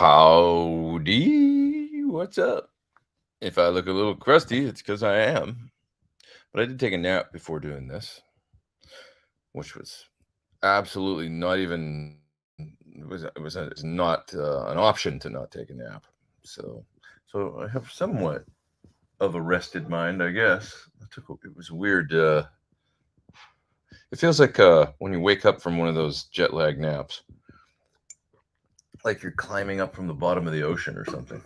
Howdy, what's up? If I look a little crusty, it's because I am. But I did take a nap before doing this, which was absolutely not even it's not an option to not take a nap. So so I have somewhat of a rested mind, I guess. It was weird. It feels like when you wake up from one of those jet lag naps, like you're climbing up from the bottom of the ocean or something,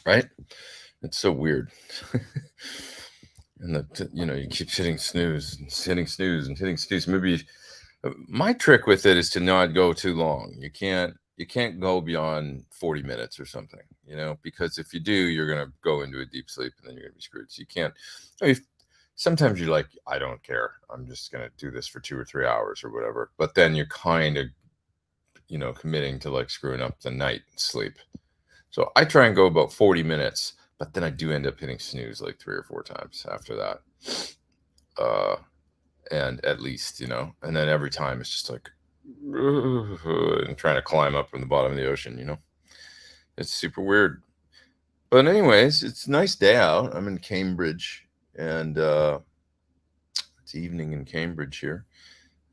right? It's so weird. And that you keep hitting snooze and hitting snooze and hitting snooze. Maybe my trick with it is to not go too long. You can't go beyond 40 minutes or something, because if you do, you're gonna go into a deep sleep and then you're gonna be screwed. So you can't. I mean, sometimes you're like, I don't care. I'm just gonna do this for 2 or 3 hours or whatever. But then you're kind of committing to like screwing up the night sleep. So I try and go about 40 minutes, but then I do end up hitting snooze like 3 or 4 times after that. Uh, and at least, and then every time it's just like, and trying to climb up from the bottom of the ocean. It's super weird. But anyways, it's a nice day out. I'm in Cambridge, and it's evening in Cambridge here,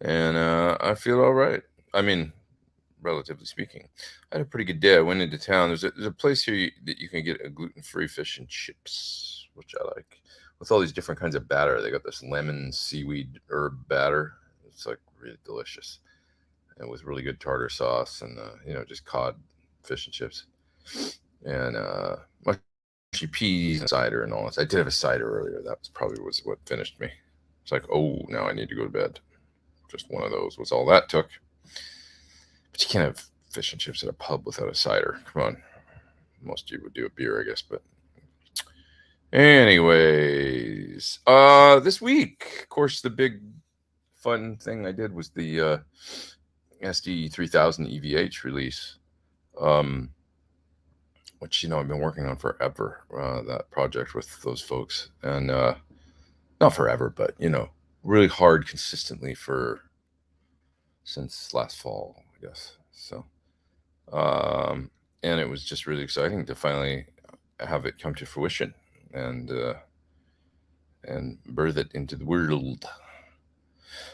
and I feel all right. I mean, relatively speaking, I had a pretty good day. I went into town. There's a place here that you can get a gluten-free fish and chips, which I like, with all these different kinds of batter. They got this lemon seaweed herb batter. It's like really delicious, and with really good tartar sauce and just cod fish and chips, and mushy peas and cider and all this. I did have a cider earlier. That was what finished me. It's like, oh, now I need to go to bed. Just one of those was all that took. But you can't have fish and chips at a pub without a cider. Come on. Most of you would do a beer, I guess. But anyways, this week, of course, the big fun thing I did was the SDE-3000 EVH release, which, I've been working on forever, that project with those folks. And not forever, but, really hard consistently since last fall, I guess. So, and it was just really exciting to finally have it come to fruition and birth it into the world.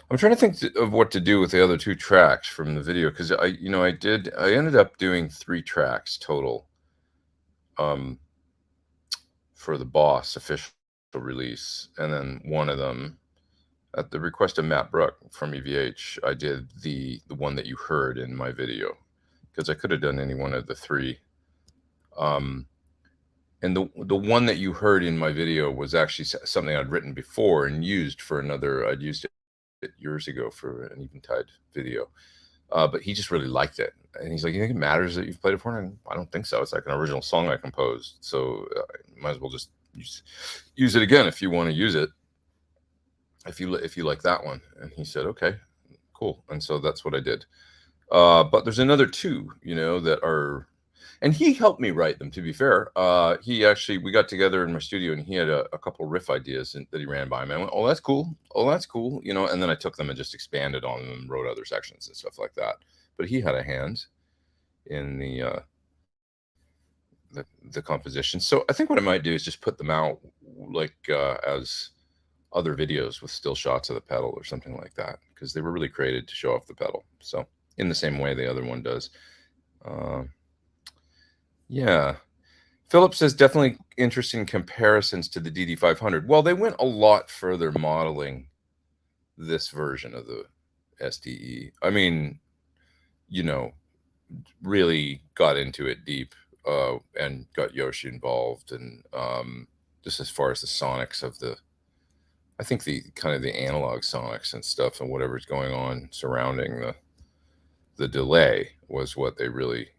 I'm trying to think of what to do with the other 2 tracks from the video, because I ended up doing 3 tracks total, for the Boss official release, and then one of them, at the request of Matt Brook from EVH, I did the one that you heard in my video, because I could have done any one of the 3. And the one that you heard in my video was actually something I'd written before and used for another. I'd used it years ago for an Eventide video, but he just really liked it, and he's like, "You think it matters that you've played it for?" And I don't think so. It's like an original song I composed, so I might as well just use it again if you want to use it. If you like that one. And he said, okay, cool. And so that's what I did. But there's another 2, that are, and he helped me write them, to be fair. We got together in my studio, and he had a couple riff ideas that he ran by me. I went, oh, that's cool. Oh, that's cool. And then I took them and just expanded on them and wrote other sections and stuff like that. But he had a hand in the composition. So I think what I might do is just put them out like as other videos with still shots of the pedal or something like that, because they were really created to show off the pedal. So in the same way the other one does. Yeah. Philip says definitely interesting comparisons to the DD500. Well, they went a lot further modeling this version of the SDE. I mean, really got into it deep, and got Yoshi involved, and just as far as the sonics of I think the kind of the analog sonics and stuff and whatever's going on surrounding the delay was what they really,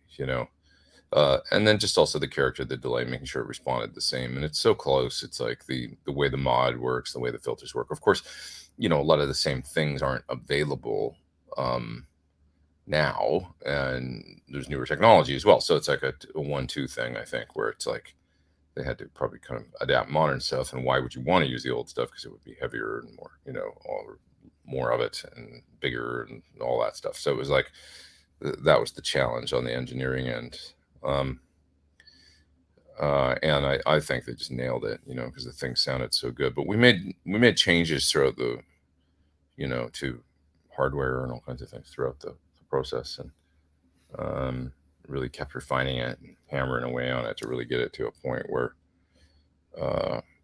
and then just also the character of the delay, making sure it responded the same. And it's so close. It's like the way the mod works, the way the filters work. Of course, a lot of the same things aren't available now, and there's newer technology as well. So it's like a 1-2 thing, I think, where it's like they had to probably kind of adapt modern stuff. And why would you want to use the old stuff? Because it would be heavier and more, more of it and bigger and all that stuff. So it was like that was the challenge on the engineering end. Um, and I think they just nailed it, because the thing sounded so good. But we made changes throughout the, to hardware and all kinds of things throughout the process, and really kept refining it and hammering away on it to really get it to a point where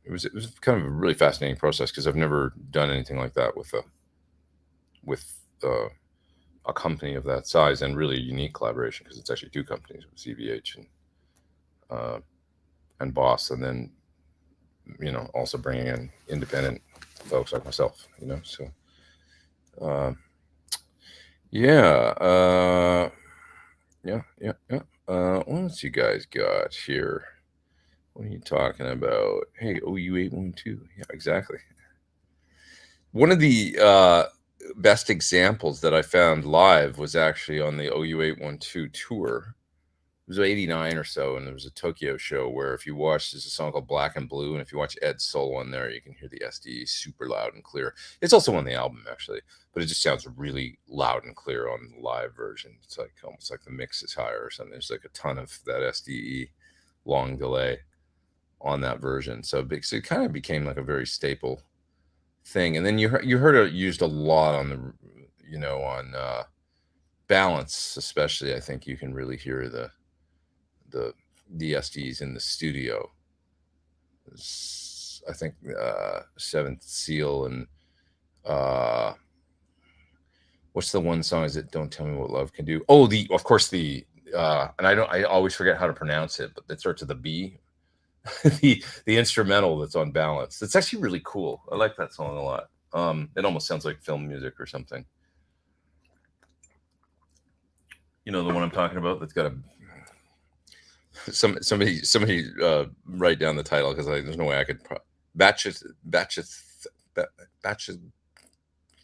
it was kind of a really fascinating process, because I've never done anything like that with a company of that size, and really unique collaboration, because it's actually two companies, with CVH uh, and Boss, and then also bringing in independent folks like myself. So uh, yeah, yeah. What else you guys got here? What are you talking about? Hey, OU812. Yeah, exactly. One of the best examples that I found live was actually on the OU812 tour. It was 89 or so, and there was a Tokyo show where, if you watch, there's a song called Black and Blue, and if you watch Ed's solo on there, you can hear the SDE super loud and clear. It's also on the album, actually, but it just sounds really loud and clear on the live version. It's like almost like the mix is higher or something. There's like a ton of that SDE long delay on that version. So it kind of became like a very staple thing. And then you heard it used a lot on on Balance, especially. I think you can really hear the SDs in the studio. I think Seventh Seal and what's the one song? Is it "Don't Tell Me What Love Can Do"? Oh, of course the and I always forget how to pronounce it, but it starts with a B. the instrumental that's on Balance. It's actually really cool. I like that song a lot. It almost sounds like film music or something. You know the one I'm talking about, that's got a somebody write down the title, because there's no way I could batches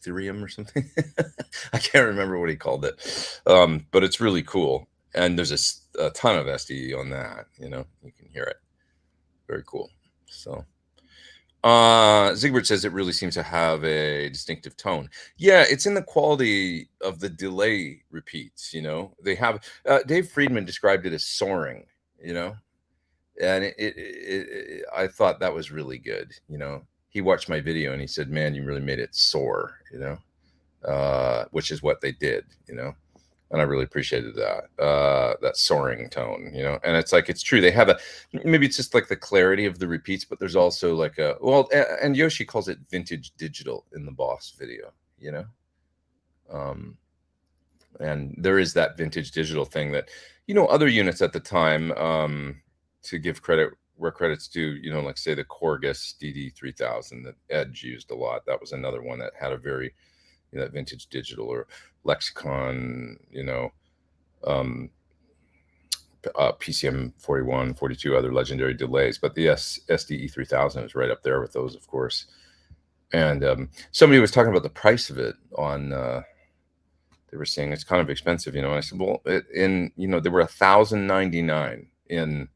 Ethereum or something. I can't remember what he called it, but it's really cool. And there's a ton of SDE on that. You can hear it. Very cool. So Zigbert says it really seems to have a distinctive tone. Yeah, it's in the quality of the delay repeats. They have Dave Friedman described it as soaring. And I thought that was really good. He watched my video and he said, "Man, you really made it soar." Which is what they did. And I really appreciated that soaring tone. And it's like, it's true. They have maybe it's just like the clarity of the repeats, but there's also like and Yoshi calls it vintage digital in the Boss video. And there is that vintage digital thing that, other units at the time, to give credit where credit's due, like say the Corgus DD-3000 that Edge used a lot. That was another one that had a very, that vintage digital, or Lexicon, PCM 41, 42 other legendary delays. But the SDE-3000 is right up there with those, of course. And somebody was talking about the price of it on, they were saying it's kind of expensive, and I said, well, there were 1,099 in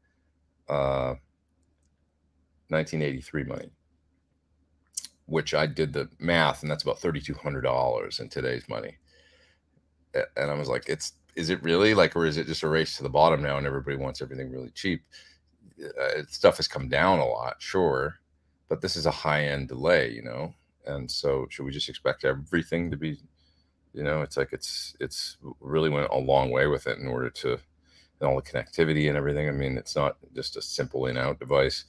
1983 money, which I did the math, and that's about $3,200 in today's money. And I was like, is it really, like, or is it just a race to the bottom now and everybody wants everything really cheap? Stuff has come down a lot, sure, but this is a high-end delay, and so should we just expect everything to be, it's like, it's really went a long way with it in order to, and all the connectivity and everything. I mean, it's not just a simple in-out device.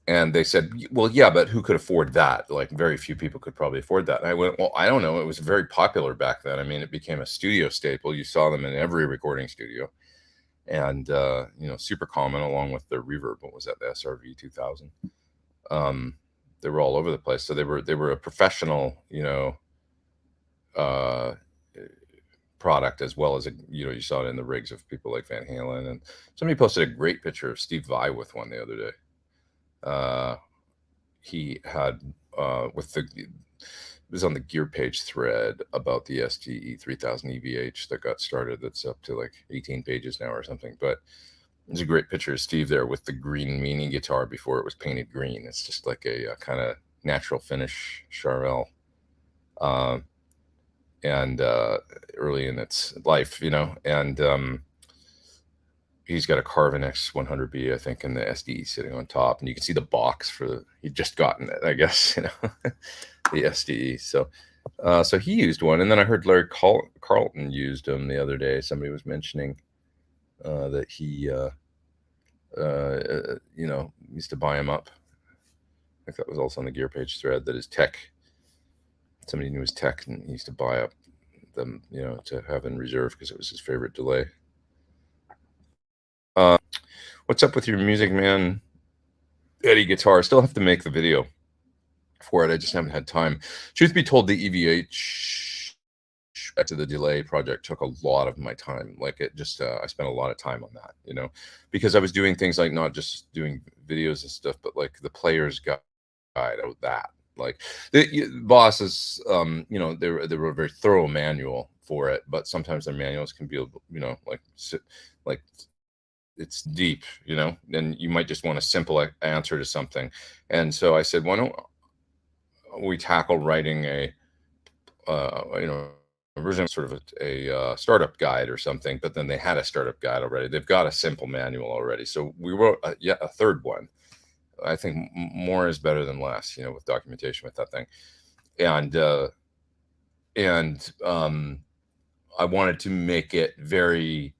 And they said, well, yeah, but who could afford that? Like, very few people could probably afford that. And I went, well, I don't know. It was very popular back then. I mean, it became a studio staple. You saw them in every recording studio, and super common, along with the reverb. What was that? The SRV 2000. They were all over the place. So they were a professional, product, as well as you saw it in the rigs of people like Van Halen. And somebody posted a great picture of Steve Vai with one the other day. He had it was on the Gear Page thread about the SDE-3000 EVH that got started. That's up to like 18 pages now or something. But there's a great picture of Steve there with the green Meanie guitar before it was painted green. It's just like a kind of natural finish Charvel. and early in its life, you know, and he's got a Carvin X100B, I think, and the SDE sitting on top, and you can see the box for he'd just gotten it, I guess, you know, the SDE. So he used one, and then I heard Larry Carlton used them the other day. Somebody was mentioning that he, you know, used to buy him up. I think that was also on the Gear Page thread. That his tech, somebody knew his tech, and he used to buy up them, you know, to have in reserve because it was his favorite delay. What's up with your music, man? Eddie Guitar. Still have to make the video for it. I just haven't had time. Truth be told, the EVH back to the delay project took a lot of my time. Like it just, I spent a lot of time on that, you know, because I was doing things like not just doing videos and stuff, but like the player's guide out that. Like the bosses, you know, they were a very thorough manual for it, but sometimes their manuals can be, you know, like it's deep, you know, and you might just want a simple answer to something. And so I said, why don't we tackle writing a, you know, originally sort of a startup guide or something, but then they had a startup guide already. They've got a simple manual already. So we wrote yet a third one. I think more is better than less, you know, with documentation with that thing. And I wanted to make it very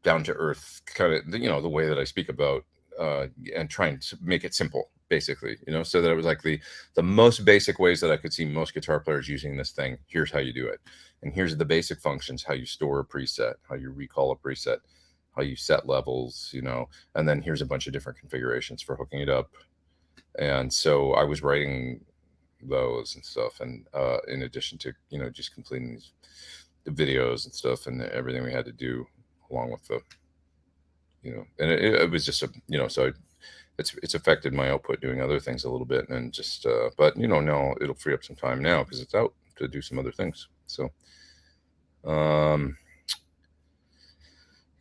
down to earth, kind of, you know, the way that I speak about, and trying to make it simple, basically, you know, so that it was like the most basic ways that I could see most guitar players using this thing. Here's how you do it. And here's the basic functions, how you store a preset, how you recall a preset, how you set levels, you know, and then here's a bunch of different configurations for hooking it up. And so I was writing those and stuff. And in addition to, you know, just completing the videos and stuff and everything we had to do along with the, you know, and it was just a, you know, so it's affected my output doing other things a little bit, and just but you know, now it'll free up some time now because it's out to do some other things. So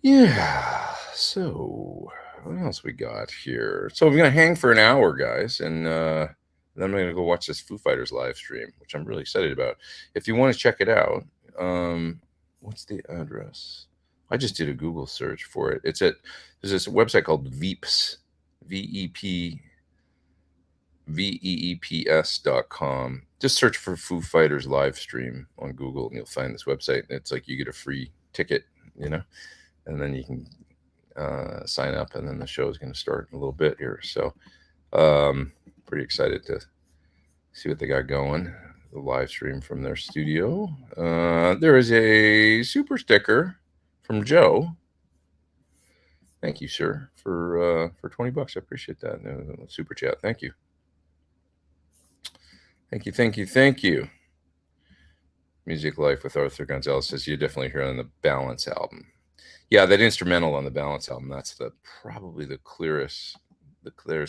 yeah, so what else we got here? So we're gonna hang for an hour, guys, and then I'm gonna go watch this Foo Fighters live stream, which I'm really excited about. If you want to check it out, what's the address? I just did a Google search for it. It's at, there's this website called Veeps, VEEPS.com. Just search for Foo Fighters live stream on Google and you'll find this website. It's like you get a free ticket, you know, and then you can sign up, and then the show is going to start in a little bit here. So pretty excited to see what they got going. The live stream from their studio. There is a super sticker from Joe. Thank you, sir, for $20. I appreciate that. Super chat. Thank you. Thank you. Music Life with Arthur Gonzalez says you definitely hear on the Balance album. Yeah, that instrumental on the Balance album. That's probably the clearest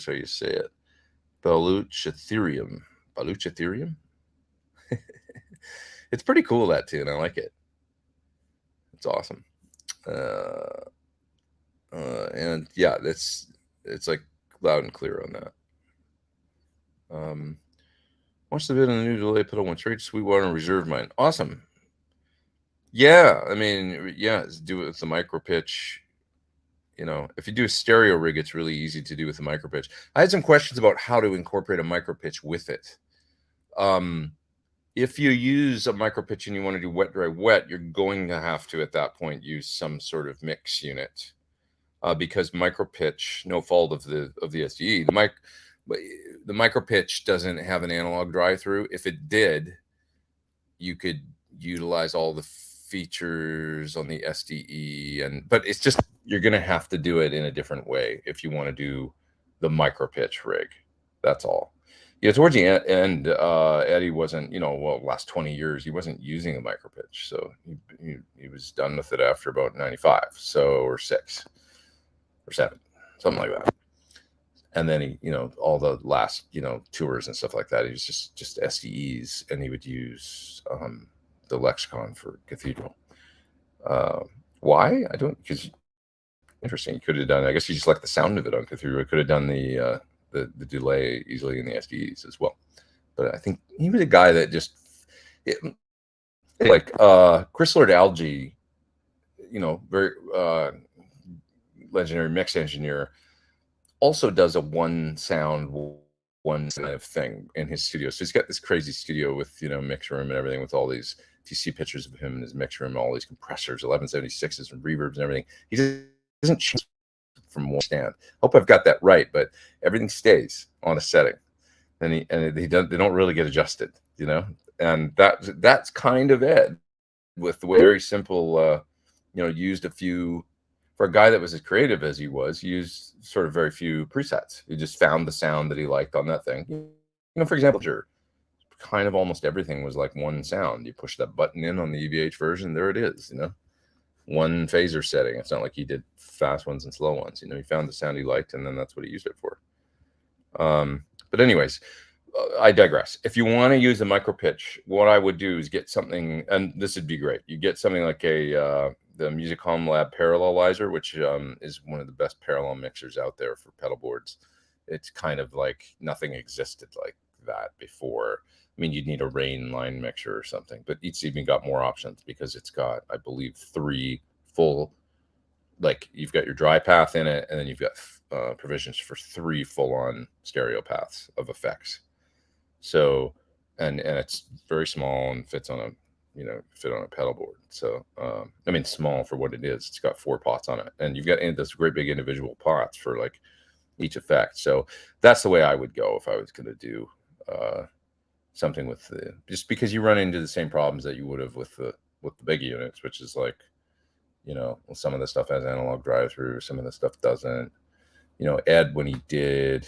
how you say it. Baluchatherium. It's pretty cool, that tune. I like it. It's awesome. And yeah, it's like loud and clear on that. Watch the video on the new delay pedal, went straight to Sweetwater and reserve mine. Awesome. Yeah, I mean, yeah, do it with the micro pitch. You know, if you do a stereo rig, it's really easy to do with a micro pitch. I had some questions about how to incorporate a micro pitch with it. If you use a micro pitch and you want to do wet, dry, wet, you're going to have to, at that point, use some sort of mix unit, because micro pitch, no fault of the SDE, the micro pitch doesn't have an analog drive through. If it did, you could utilize all the features on the SDE, but it's just, you're going to have to do it in a different way if you want to do the micro pitch rig. That's all. Yeah, towards the end, Eddie wasn't, you know, well, last 20 years, he wasn't using a micro pitch. So he was done with it after about 95, or 6 or 7, something like that. And then he, you know, all the last, you know, tours and stuff like that, he was just SDEs, and he would use the Lexicon for Cathedral. Why? I don't, because interesting. He could have done, I guess he just liked the sound of it on Cathedral. He could have done the delay easily in the SDEs as well. But I think he was a guy that just, it's like Chris Lord Alge, very legendary mix engineer, also does a one sound, one kind of thing in his studio. So he's got this crazy studio with, mix room and everything, with all these, if you see pictures of him in his mix room, all these compressors, 1176s and reverbs and everything. He doesn't change from one stand. Hope I've got that right, but everything stays on a setting. And they don't really get adjusted, and that's kind of it, with the way very simple, used a few, for a guy that was as creative as he was, he used sort of very few presets. He just found the sound that he liked on that thing. For example, kind of almost everything was like one sound. You push that button in on the EVH version, there it is, one phaser setting. It's not like he did fast ones and slow ones. He found the sound he liked, and then that's what he used it for. But anyways, I digress. If you want to use a micro pitch, what I would do is get something, and this would be great. You get something like the Musicom Lab Parallelizer, which is one of the best parallel mixers out there for pedal boards. It's kind of like nothing existed like that before. I mean, you'd need a rain line mixer or something, but it's even got more options because it's got, I believe, 3 full, like you've got your dry path in it, and then you've got provisions for 3 full-on stereo paths of effects. So, and it's very small and fits on a, fit on a pedal board. So, I mean, small for what it is. It's got 4 pots on it, and you've got this great big individual pots for like each effect. So that's the way I would go if I was going to do something with just because you run into the same problems that you would have with the big units, which is like, some of the stuff has analog drive through, some of the stuff doesn't. Ed, when he did,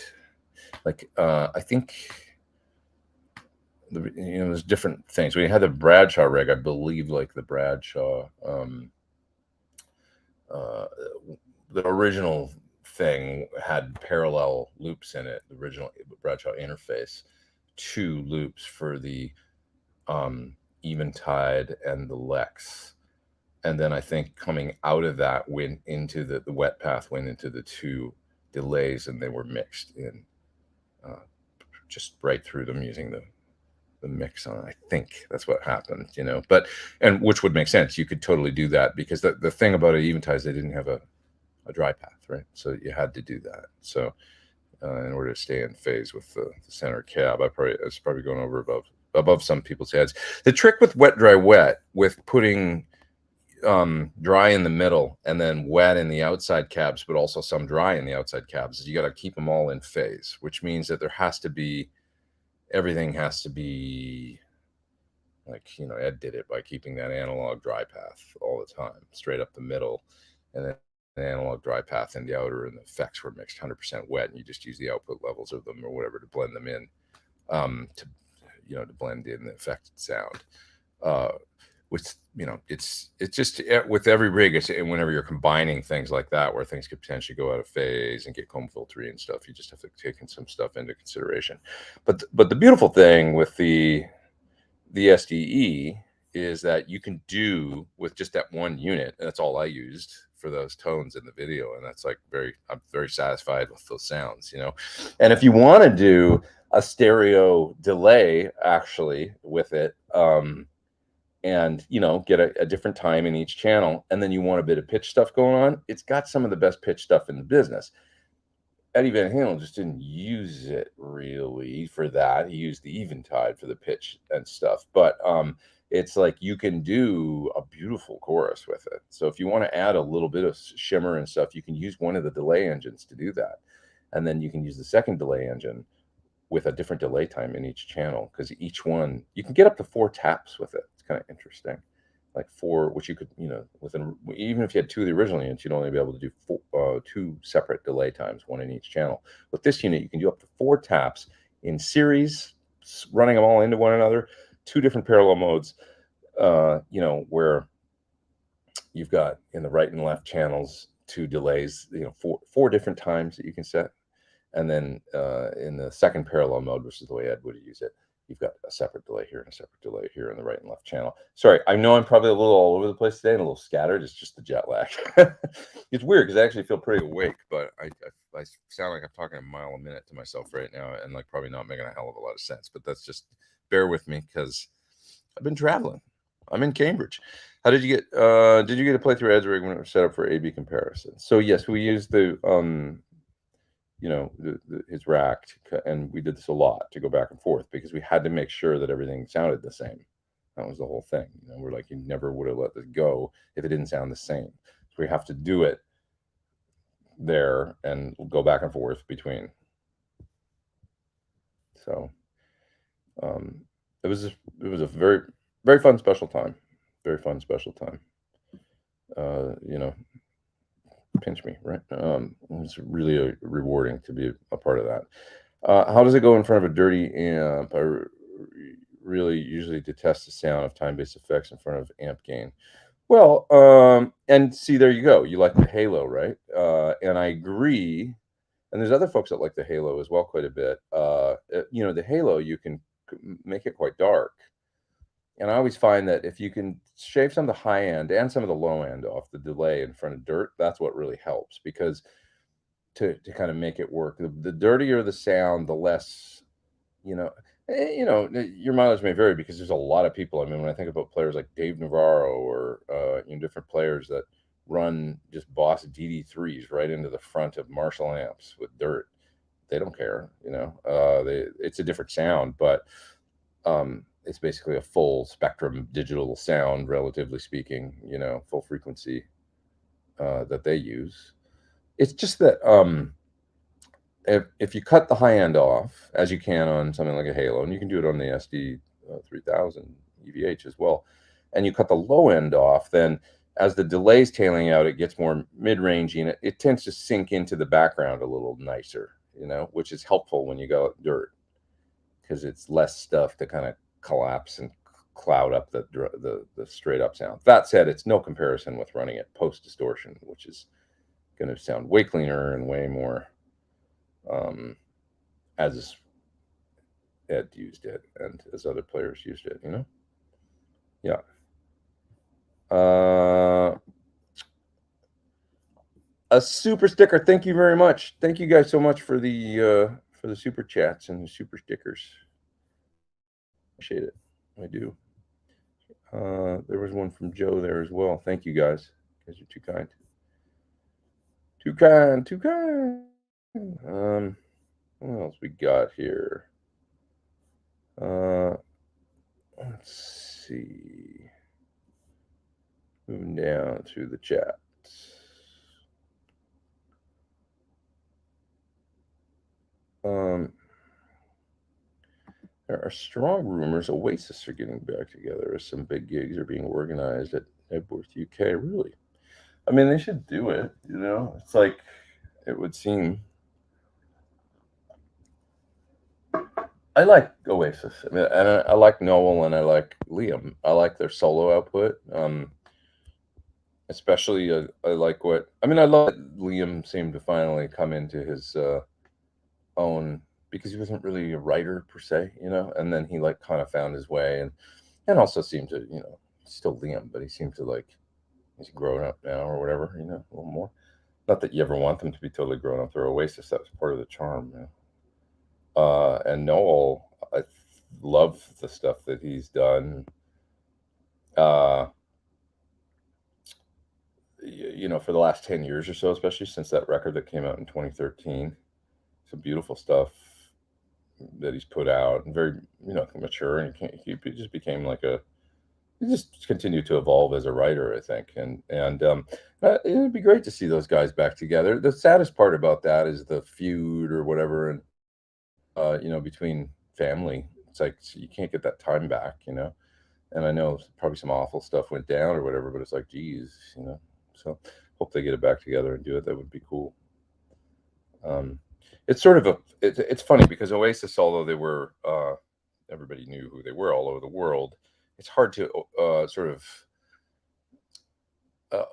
like, I think, there's different things. We had the Bradshaw rig, I believe, like the Bradshaw, the original thing had parallel loops in it, the original Bradshaw interface, 2 loops for the Eventide and the Lex. And then I think coming out of that went into the wet path, went into the 2 delays, and they were mixed in just right through them using the mix on. I think that's what happened, but, and which would make sense. You could totally do that because the thing about it, Eventide, is they didn't have a dry path, right? So you had to do that. So in order to stay in phase with the center cab, I was probably going over above some people's heads. The trick with wet, dry, wet, with putting dry in the middle and then wet in the outside cabs, but also some dry in the outside cabs, is you got to keep them all in phase, which means that there has to be, everything has to be like, Ed did it by keeping that analog dry path all the time, straight up the middle, and then an analog dry path in the outer, and the effects were mixed 100% wet, and you just use the output levels of them or whatever to blend them in, to blend in the affected sound. Which, it's just with every rig, and whenever you're combining things like that, where things could potentially go out of phase and get comb filtery and stuff, you just have to take some stuff into consideration. But the beautiful thing with the SDE is that you can do with just that one unit, and that's all I used for those tones in the video, and that's like I'm very satisfied with those sounds, And if you want to do a stereo delay actually with it, and get a different time in each channel, and then you want a bit of pitch stuff going on, it's got some of the best pitch stuff in the business. Eddie Van Halen just didn't use it really for that. He used the Eventide for the pitch and stuff, but it's like you can do a beautiful chorus with it. So if you want to add a little bit of shimmer and stuff, you can use one of the delay engines to do that, and then you can use the second delay engine with a different delay time in each channel, because each one, you can get up to 4 taps with it. It's kind of interesting, like 4, which you could, even if you had 2 of the original units, you'd only be able to do 2 separate delay times, 1 in each channel. With this unit, you can do up to 4 taps in series, running them all into one another, 2 different parallel modes, where you've got in the right and left channels 2 delays, 4 different times that you can set. And then in the second parallel mode, which is the way Ed would use it, you've got a separate delay here and a separate delay here in the right and left channel. Sorry, I know I'm probably a little all over the place today and a little scattered. It's just the jet lag. It's weird because I actually feel pretty awake, but I sound like I'm talking a mile a minute to myself right now, and like probably not making a hell of a lot of sense. But that's just, bear with me because I've been traveling. I'm in Cambridge. How did you get to play through Ed's rig when it was set up for A/B comparison? So yes, we used the his rack and we did this a lot to go back and forth because we had to make sure that everything sounded the same. That was the whole thing. We're like, you never would have let this go if it didn't sound the same. So we have to do it there and go back and forth between. So it was a very, very fun special time. Very fun special time. Pinch me, right? It's really rewarding to be a part of that. How does it go in front of a dirty amp? I really usually detest the sound of time-based effects in front of amp gain. Well, and see, there you go. You like the Halo, right? And I agree. And there's other folks that like the Halo as well quite a bit. The Halo, you can make it quite dark. And I always find that if you can shave some of the high end and some of the low end off the delay in front of dirt, that's what really helps, because to kind of make it work, the dirtier the sound, the less, your mileage may vary because there's a lot of people. I mean, when I think about players like Dave Navarro or different players that run just Boss DD3s right into the front of Marshall amps with dirt, they don't care. It's a different sound, but it's basically a full spectrum digital sound, relatively speaking, full frequency that they use. It's just that if you cut the high end off, as you can on something like a Halo, and you can do it on the SD-3000 EVH as well, and you cut the low end off, then as the delay's tailing out, it gets more mid-rangey, and it tends to sink into the background a little nicer, which is helpful when you go at dirt, because it's less stuff to kind of collapse and cloud up the straight up sound. That said, it's no comparison with running it post distortion, which is going to sound way cleaner and way more as Ed used it and as other players used it, Yeah. A super sticker. Thank you very much. Thank you guys so much for the super chats and the super stickers. Appreciate it. I do. There was one from Joe there as well. Thank you guys. You guys are too kind. Too kind. Too kind. What else we got here? Let's see. Moving down through the chat. There are strong rumors Oasis are getting back together as some big gigs are being organized at Edworth, UK. Really? I mean, they should do it, It's like, it would seem. I like Oasis. I mean, and I like Noel and I like Liam. I like their solo output. Especially, I like I love that Liam seemed to finally come into his own, because he wasn't really a writer per se, and then he kind of found his way and also seemed to, still Liam, but he seemed to he's grown up now or whatever, a little more. Not that you ever want them to be totally grown up. They're Oasis. That was part of the charm. And Noel, I love the stuff that he's done. For the last 10 years or so, especially since that record that came out in 2013, some beautiful stuff that he's put out, and very, mature, and he just became he just continued to evolve as a writer, I think, and it'd be great to see those guys back together. The saddest part about that is the feud or whatever, and between family. It's like, you can't get that time back, and I know probably some awful stuff went down or whatever, but it's like, geez, so hope they get it back together and do it. That would be cool. It's sort of it's funny because Oasis, although they were everybody knew who they were all over the world, it's hard to sort of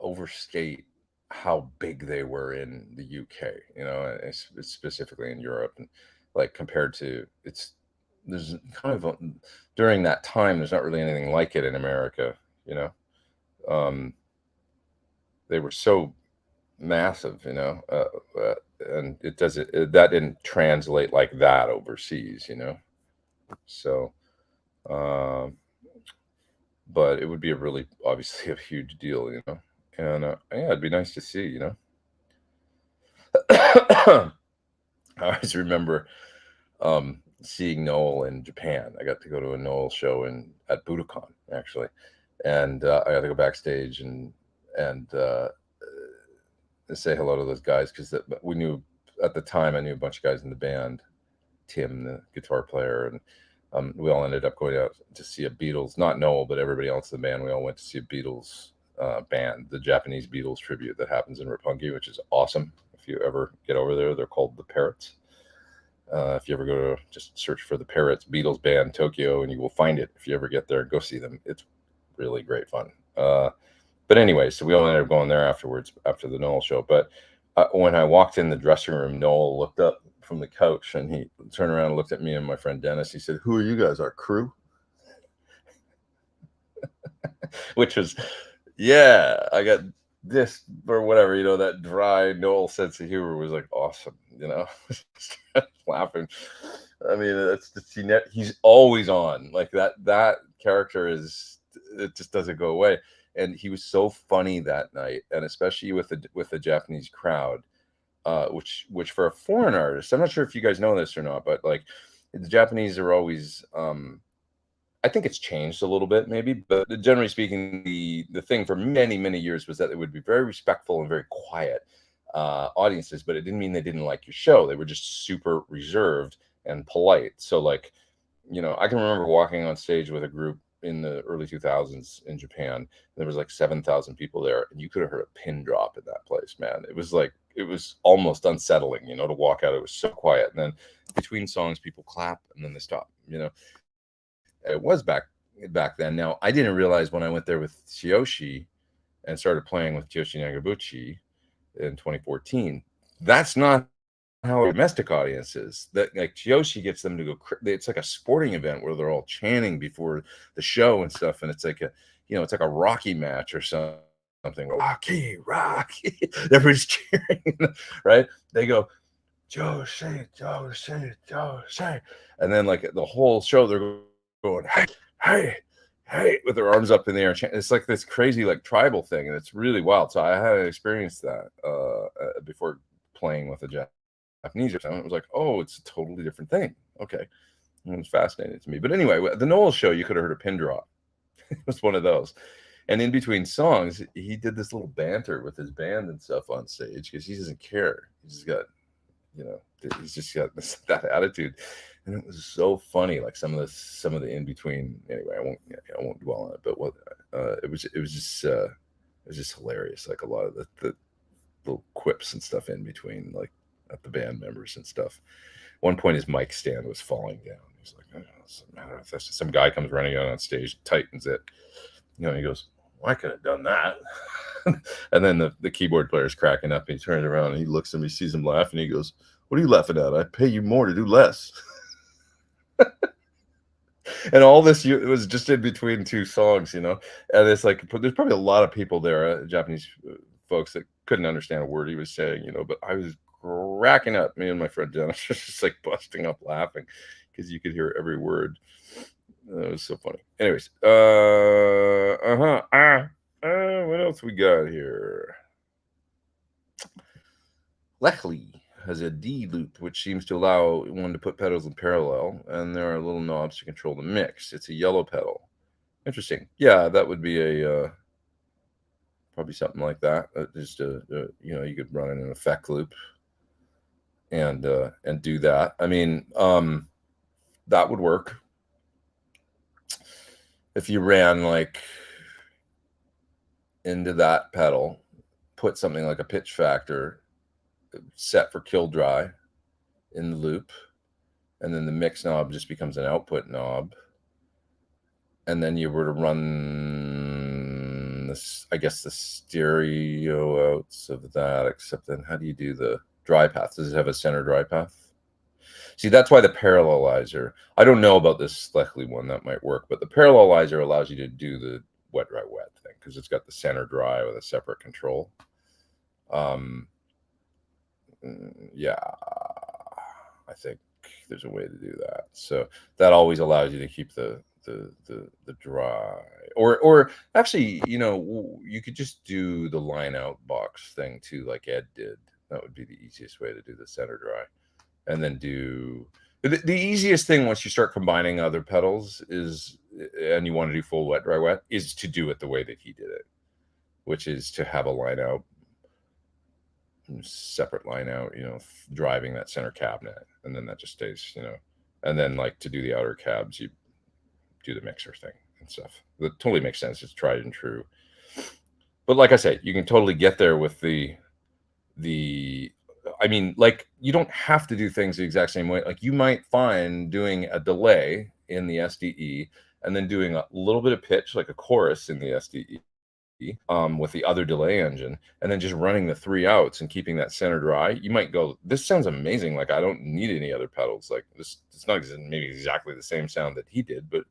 overstate how big they were in the UK, specifically in Europe, and compared to there's kind of during that time, there's not really anything like it in America, they were so massive, and that didn't translate like that overseas, so but it would be a really obviously a huge deal, you know. And yeah, it'd be nice to see, you know. I always remember seeing Noel in Japan. I got to go to a Noel show at Budokan actually, and I got to go backstage and say hello to those guys because we knew at the time I knew a bunch of guys in the band, Tim, the guitar player, and we all ended up going out to see a Beatles, not Noel, but everybody else in the band. We all went to see a Beatles band, the Japanese Beatles tribute that happens in Roppongi, which is awesome. If you ever get over there, they're called the Parrots. If you ever go to just search for the Parrots Beatles band Tokyo, and you will find it. If you ever get there, go see them. It's really great fun. But anyway, so we all ended up going there afterwards after the Noel show. But when I walked in the dressing room, Noel looked up from the couch and he turned around and looked at me and my friend Dennis. He said, "Who are you guys? Our crew?" Which was, yeah, I got this or whatever, you know, that dry Noel sense of humor was like awesome, you know. Laughing. I mean, it's just, he's always on like that character is, it just doesn't go away. And he was so funny that night, and especially with the Japanese crowd, which for a foreign artist, I'm not sure if you guys know this or not, but like the Japanese are always I think it's changed a little bit maybe, but generally speaking, the thing for many years was that it would be very respectful and very quiet audiences, but it didn't mean they didn't like your show. They were just super reserved and polite. So like, you know, I can remember walking on stage with a group in the early 2000s in Japan. There was like 7,000 people there, and you could have heard a pin drop in that place, man. It was like, it was almost unsettling, you know, to walk out. It was so quiet. And then between songs, people clap and then they stop, you know. It was back then. Now, I didn't realize when I went there with Tsuyoshi and started playing with Tsuyoshi Nagabuchi in 2014, that's not how a domestic audience is. That like Tsuyoshi gets them to go, it's like a sporting event where they're all chanting before the show and stuff, and it's like a, you know, it's like a Rocky match or something. Rocky, Rocky. Everybody's cheering, right? They go, Joshi, Joshi, Joshi. And then like the whole show, they're going, hey, hey, hey, with their arms up in the air. It's like this crazy like tribal thing, and it's really wild. So I had experienced that before playing with a Japanese or something. It was like, oh, it's a totally different thing. Okay. It was fascinating to me. But anyway, the Noel show, you could have heard a pin drop. It was one of those. And in between songs, he did this little banter with his band and stuff on stage because he doesn't care. He's just got, you know, he's just got that attitude, and it was so funny. Like some of the in between. Anyway, I won't dwell on it. But what it was just hilarious. Like a lot of the little quips and stuff in between, like at the band members and stuff. One point, his mic stand was falling down. He's like, I don't know if that's just some guy comes running out on stage, tightens it. You know, he goes, well, I could have done that. And then the keyboard player's cracking up. And he turns around and he looks at him. He sees him laughing. He goes, what are you laughing at? I pay you more to do less. And all this, it was just in between two songs, you know. And it's like, there's probably a lot of people there, Japanese folks, that couldn't understand a word he was saying, you know. But I was cracking up. Me and my friend Dennis was just like busting up laughing because you could hear every word. It was so funny. Anyways, what else we got here? Lechley has a D loop, which seems to allow one to put pedals in parallel, and there are little knobs to control the mix. It's a yellow pedal. Interesting. Yeah, that would be a probably something like that. Just you know, you could run in an effect loop and do that. I mean, that would work if you ran like into that pedal, put something like a pitch factor set for kill dry in the loop, and then the mix knob just becomes an output knob, and then you were to run this, I guess, the stereo outs of that, except then how do you do the dry path? Does it have a center dry path? See, that's why the parallelizer, I don't know about this Lechley one, that might work, but the parallelizer allows you to do the wet dry wet thing because it's got the center dry with a separate control. Yeah, I think there's a way to do that. So that always allows you to keep the the dry, or actually, you know, you could just do the line out box thing too, like Ed did. That would be the easiest way to do the center dry, and then do the easiest thing once you start combining other pedals is, and you want to do full wet dry wet, is to do it the way that he did it, which is to have a line out, separate line out, you know, driving that center cabinet, and then that just stays, you know, and then like to do the outer cabs, you do the mixer thing and stuff. That totally makes sense. It's tried and true. But like I say, you can totally get there with the I mean, like, you don't have to do things the exact same way. Like, you might find doing a delay in the SDE and then doing a little bit of pitch, like a chorus in the SDE, with the other delay engine, and then just running the 3 outs and keeping that center dry. You might go, this sounds amazing. Like, I don't need any other pedals. Like, this, it's not maybe exactly the same sound that he did, but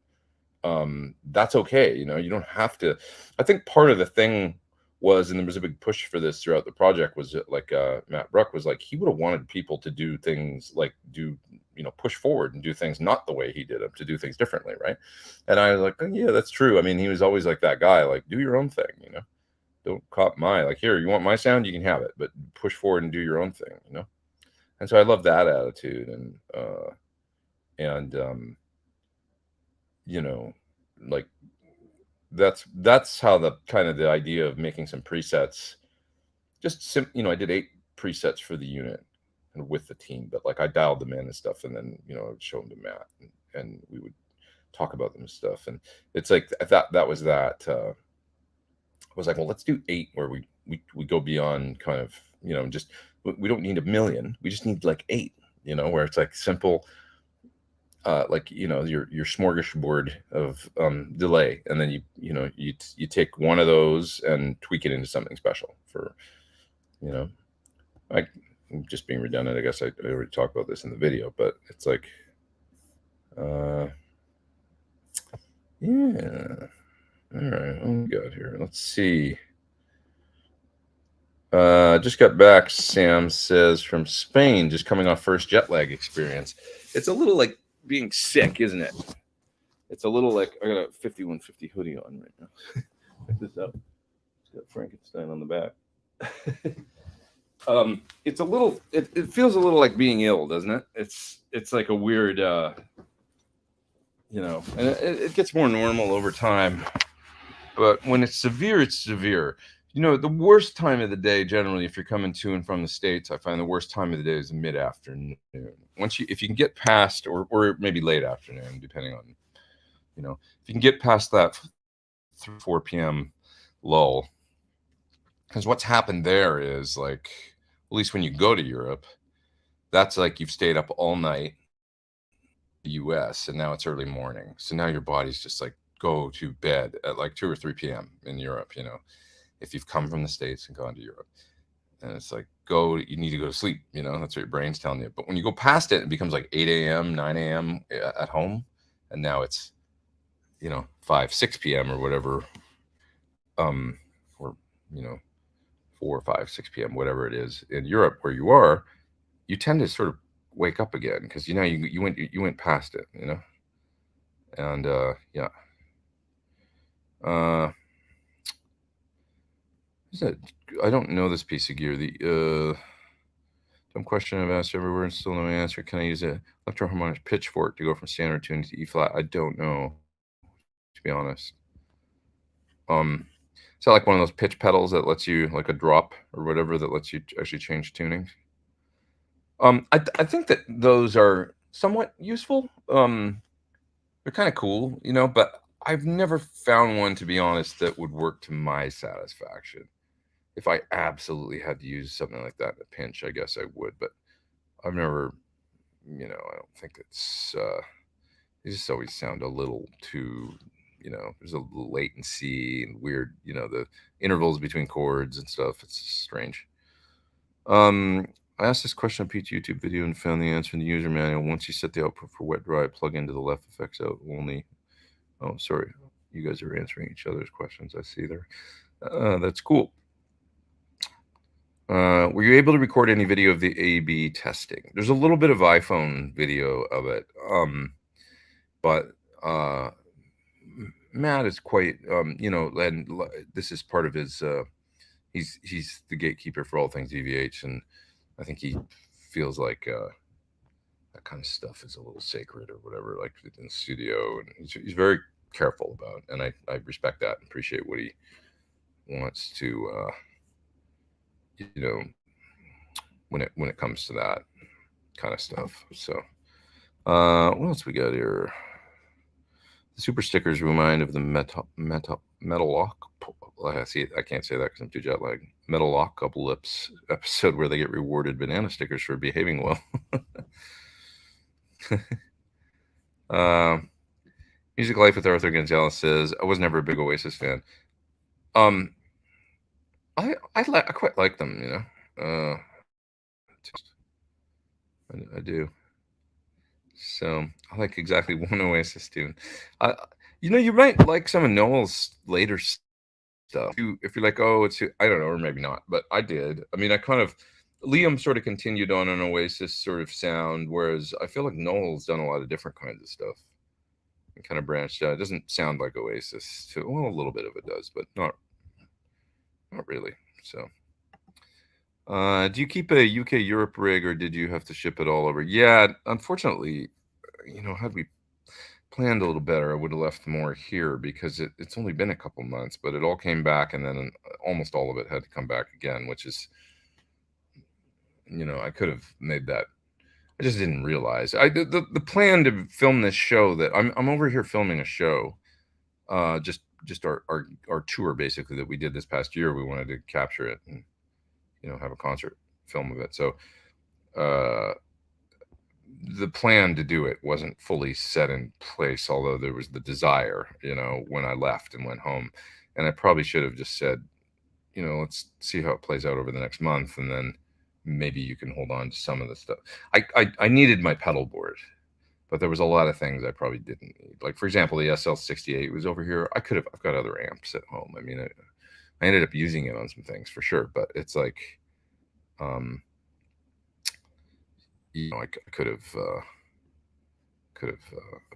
that's okay. You know, you don't have to. I think part of the thing was, and there was a big push for this throughout the project, was that, like, Matt Bruck was like, he would have wanted people to do things like you know, push forward and do things not the way he did them, to do things differently, right? And I was like, oh, yeah, that's true. I mean, he was always like that guy, like, do your own thing, you know, don't cop my, like, here, you want my sound, you can have it, but push forward and do your own thing, you know. And so I love that attitude, and you know, like, that's how the kind of the idea of making some presets, just you know, I did 8 presets for the unit and with the team, but like I dialed them in and stuff, and then, you know, I would show them to Matt, and we would talk about them and stuff. And it's like that was that I was like, well, let's do 8 where we go beyond kind of, you know, just, we don't need a million, we just need like 8, you know, where it's like simple, like, you know, your smorgasbord of delay, and then you know, you take one of those and tweak it into something special for, you know, I'm just being redundant. I guess I already talked about this in the video, but it's like, yeah. All right, what we got here? Let's see. Just got back, Sam says, from Spain, just coming off first jet lag experience. It's a little like being sick, isn't it? It's a little like, I got a 5150 hoodie on right now. Check this out. It's got Frankenstein on the back. It's a little, it feels a little like being ill, doesn't it? It's like a weird, you know, and it gets more normal over time. But when it's severe, it's severe. You know, the worst time of the day, generally, if you're coming to and from the States, I find the worst time of the day is mid-afternoon. If you can get past, or maybe late afternoon, depending on, you know, if you can get past that 3, 4 p.m. lull, because what's happened there is, like, at least when you go to Europe, that's like you've stayed up all night in the US, and now it's early morning. So now your body's just like, go to bed at like 2 or 3 p.m. in Europe, you know, if you've come from the States and gone to Europe. And it's like, you need to go to sleep, you know, that's what your brain's telling you. But when you go past it, it becomes like 8 a.m., 9 a.m. at home. And now it's, you know, 5, 6 p.m. or whatever, or, you know, 4, 5, 6 p.m., whatever it is in Europe where you are, you tend to sort of wake up again, because, you know, you went past it, you know. And yeah. I don't know this piece of gear. The dumb question I've asked everywhere and still no answer. Can I use a electroharmonic pitchfork to go from standard tuning to E flat? I don't know, to be honest. Is that like one of those pitch pedals that lets you, like a drop or whatever, that lets you actually change tunings? I think that those are somewhat useful. They're kind of cool, you know, but I've never found one, to be honest, that would work to my satisfaction. If I absolutely had to use something like that in a pinch, I guess I would, but I've never, you know, I don't think it's, they just always sound a little too, you know, there's a little latency and weird, you know, the intervals between chords and stuff. It's strange. I asked this question on Pete's YouTube video and found the answer in the user manual. Once you set the output for wet dry, plug into the left effects out only. Oh, sorry. You guys are answering each other's questions. I see there. That's cool. Were you able to record any video of the A/B testing? There's a little bit of iPhone video of it, but Matt is quite, and this is part of his. He's the gatekeeper for all things EVH, and I think he feels like that kind of stuff is a little sacred or whatever, like in the studio, and he's very careful about, and I respect that and appreciate what he wants to, you know, when it comes to that kind of stuff. So, what else we got here? The super stickers remind of the metal lock. I see. I can't say that because I'm too jet lagged. Metal lock couple lips episode where they get rewarded banana stickers for behaving well. Music Life with Arthur Gonzalez says, I was never a big Oasis fan. I quite like them, I do. So I like exactly one Oasis tune. You might like some of Noel's later stuff. If you're like, oh, I don't know, or maybe not, but I did. I mean, Liam sort of continued on an Oasis sort of sound, whereas I feel like Noel's done a lot of different kinds of stuff and kind of branched out. It doesn't sound like Oasis, well, a little bit of it does, but not really. So, do you keep a UK Europe rig, or did you have to ship it all over? Yeah, unfortunately, had we planned a little better, I would have left more here because it's only been a couple months, but it all came back, and then almost all of it had to come back again, which is, I could have made that. I just didn't realize. The plan to film this show that I'm over here filming a show, just our tour basically that we did this past year. We wanted to capture it and have a concert film of it. So the plan to do it wasn't fully set in place, although there was the desire, when I left and went home. And I probably should have just said, let's see how it plays out over the next month, and then maybe you can hold on to some of the stuff. I needed my pedal board, but there was a lot of things I probably didn't need. Like, for example, the SL68 was over here. I've got other amps at home. I mean, I ended up using it on some things for sure, but it's like, I could have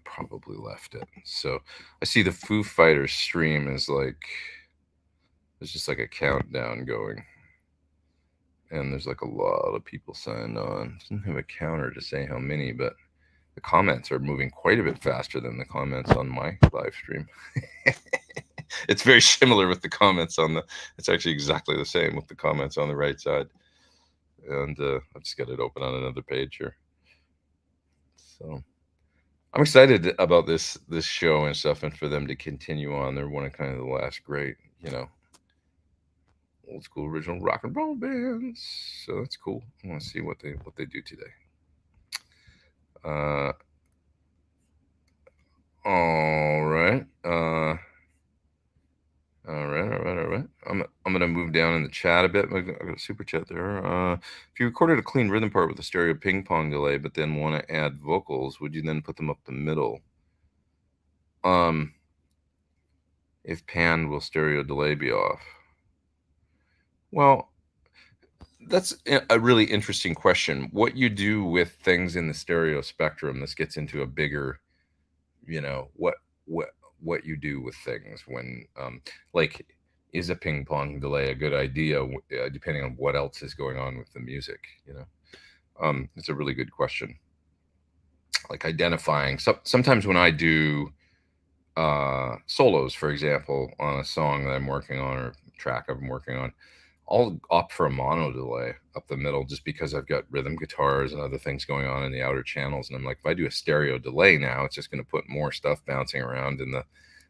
probably left it. So I see the Foo Fighters stream is like, there's just like a countdown going, and there's like a lot of people signed on. Doesn't have a counter to say how many, but the comments are moving quite a bit faster than the comments on my live stream. It's very similar with the comments it's actually exactly the same with the comments on the right side. And I've just got it open on another page here. So I'm excited about this show and stuff, and for them to continue on. They're one of kind of the last great, old school original rock and roll bands. So that's cool. I want to see what they do today. All right. All right. I'm gonna move down in the chat a bit. I got a super chat there. If you recorded a clean rhythm part with a stereo ping pong delay, but then want to add vocals, would you then put them up the middle? If panned, will stereo delay be off? Well, that's a really interesting question. What you do with things in the stereo spectrum, this gets into a bigger, what you do with things when, like, is a ping pong delay a good idea, depending on what else is going on with the music, it's a really good question. Like identifying, sometimes when I do solos, for example, on a song that I'm working on or track I'm working on, I'll opt for a mono delay up the middle just because I've got rhythm guitars and other things going on in the outer channels. And I'm like, if I do a stereo delay now, it's just going to put more stuff bouncing around in the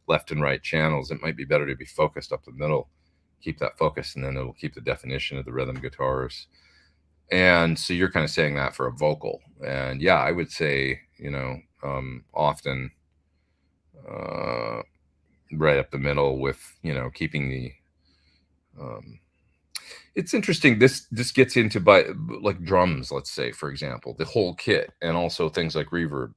left and right channels. It might be better to be focused up the middle, keep that focus, and then it'll keep the definition of the rhythm guitars. And so you're kind of saying that for a vocal. And yeah, I would say, often right up the middle with, keeping the, it's interesting. This gets into like drums, let's say, for example, the whole kit, and also things like reverb.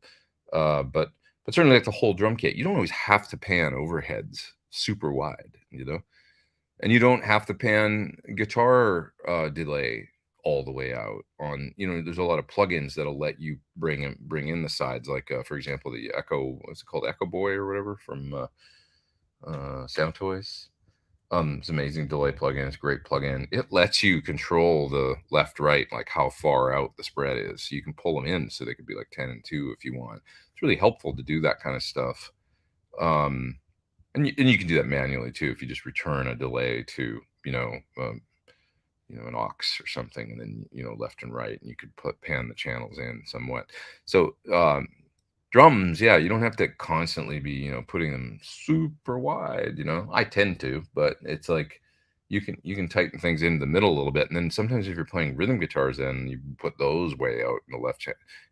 But certainly like the whole drum kit, you don't always have to pan overheads super wide, and you don't have to pan guitar delay all the way out on, there's a lot of plugins that'll let you bring in the sides, like for example, the Echo, what's it called, Echo Boy or whatever, from Sound Toys. It's amazing delay plugin. It's a great plugin. It lets you control the left right, like how far out the spread is. So you can pull them in so they could be like 10 and 2 if you want. It's really helpful to do that kind of stuff. And you can do that manually too if you just return a delay to an aux or something, and then left and right, and you could pan the channels in somewhat. So drums, yeah, you don't have to constantly be putting them super wide. I tend to, but it's like you can tighten things into the middle a little bit, and then sometimes if you're playing rhythm guitars, then you put those way out in the left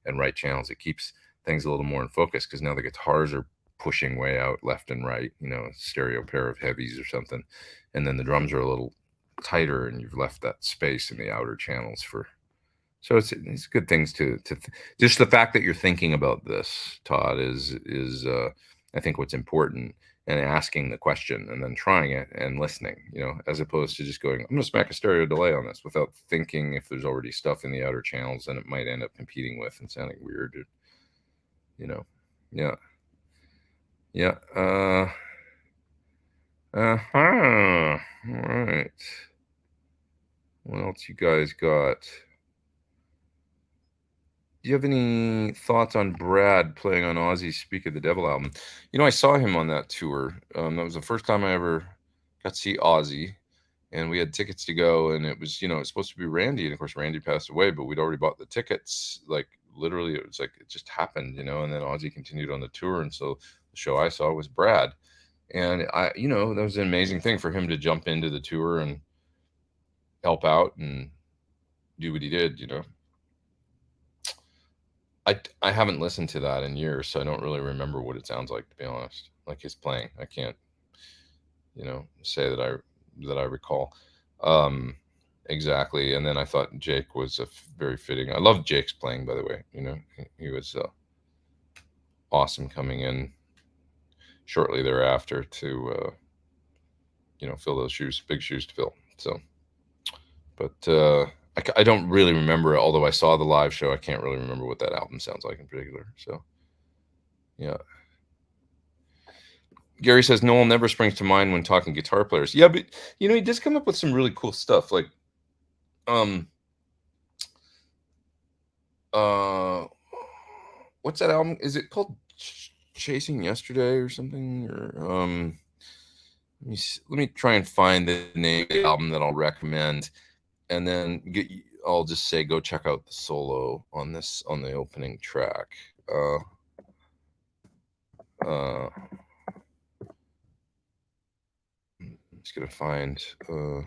and right channels. It keeps things a little more in focus because now the guitars are pushing way out left and right, stereo pair of heavies or something, and then the drums are a little tighter, and you've left that space in the outer channels for. So it's good things to just the fact that you're thinking about this, Todd, is I think what's important, and asking the question and then trying it and listening, as opposed to just going, I'm going to smack a stereo delay on this without thinking if there's already stuff in the outer channels and it might end up competing with and sounding weird. Yeah. Yeah. All right. What else you guys got? Do you have any thoughts on Brad playing on Ozzy's Speak of the Devil album? I saw him on that tour. That was the first time I ever got to see Ozzy, and we had tickets to go, and it was, it was supposed to be Randy, and of course Randy passed away, but we'd already bought the tickets. Like literally, it was like it just happened, and then Ozzy continued on the tour, and so the show I saw was Brad, and that was an amazing thing for him to jump into the tour and help out and do what he did. I haven't listened to that in years, so I don't really remember what it sounds like, to be honest. Like his playing, I can't, say that I recall exactly. And then I thought Jake was very fitting. I loved Jake's playing, by the way. He was awesome coming in shortly thereafter to fill those shoes, big shoes to fill. So, but I don't really remember it, although I saw the live show. I can't really remember what that album sounds like in particular. So, yeah. Gary says Noel never springs to mind when talking guitar players. Yeah, but he does come up with some really cool stuff. Like, what's that album? Is it called Chasing Yesterday or something? Or let me try and find the name of the album that I'll recommend, and then I'll just say go check out the solo on the opening track. I'm just gonna find. I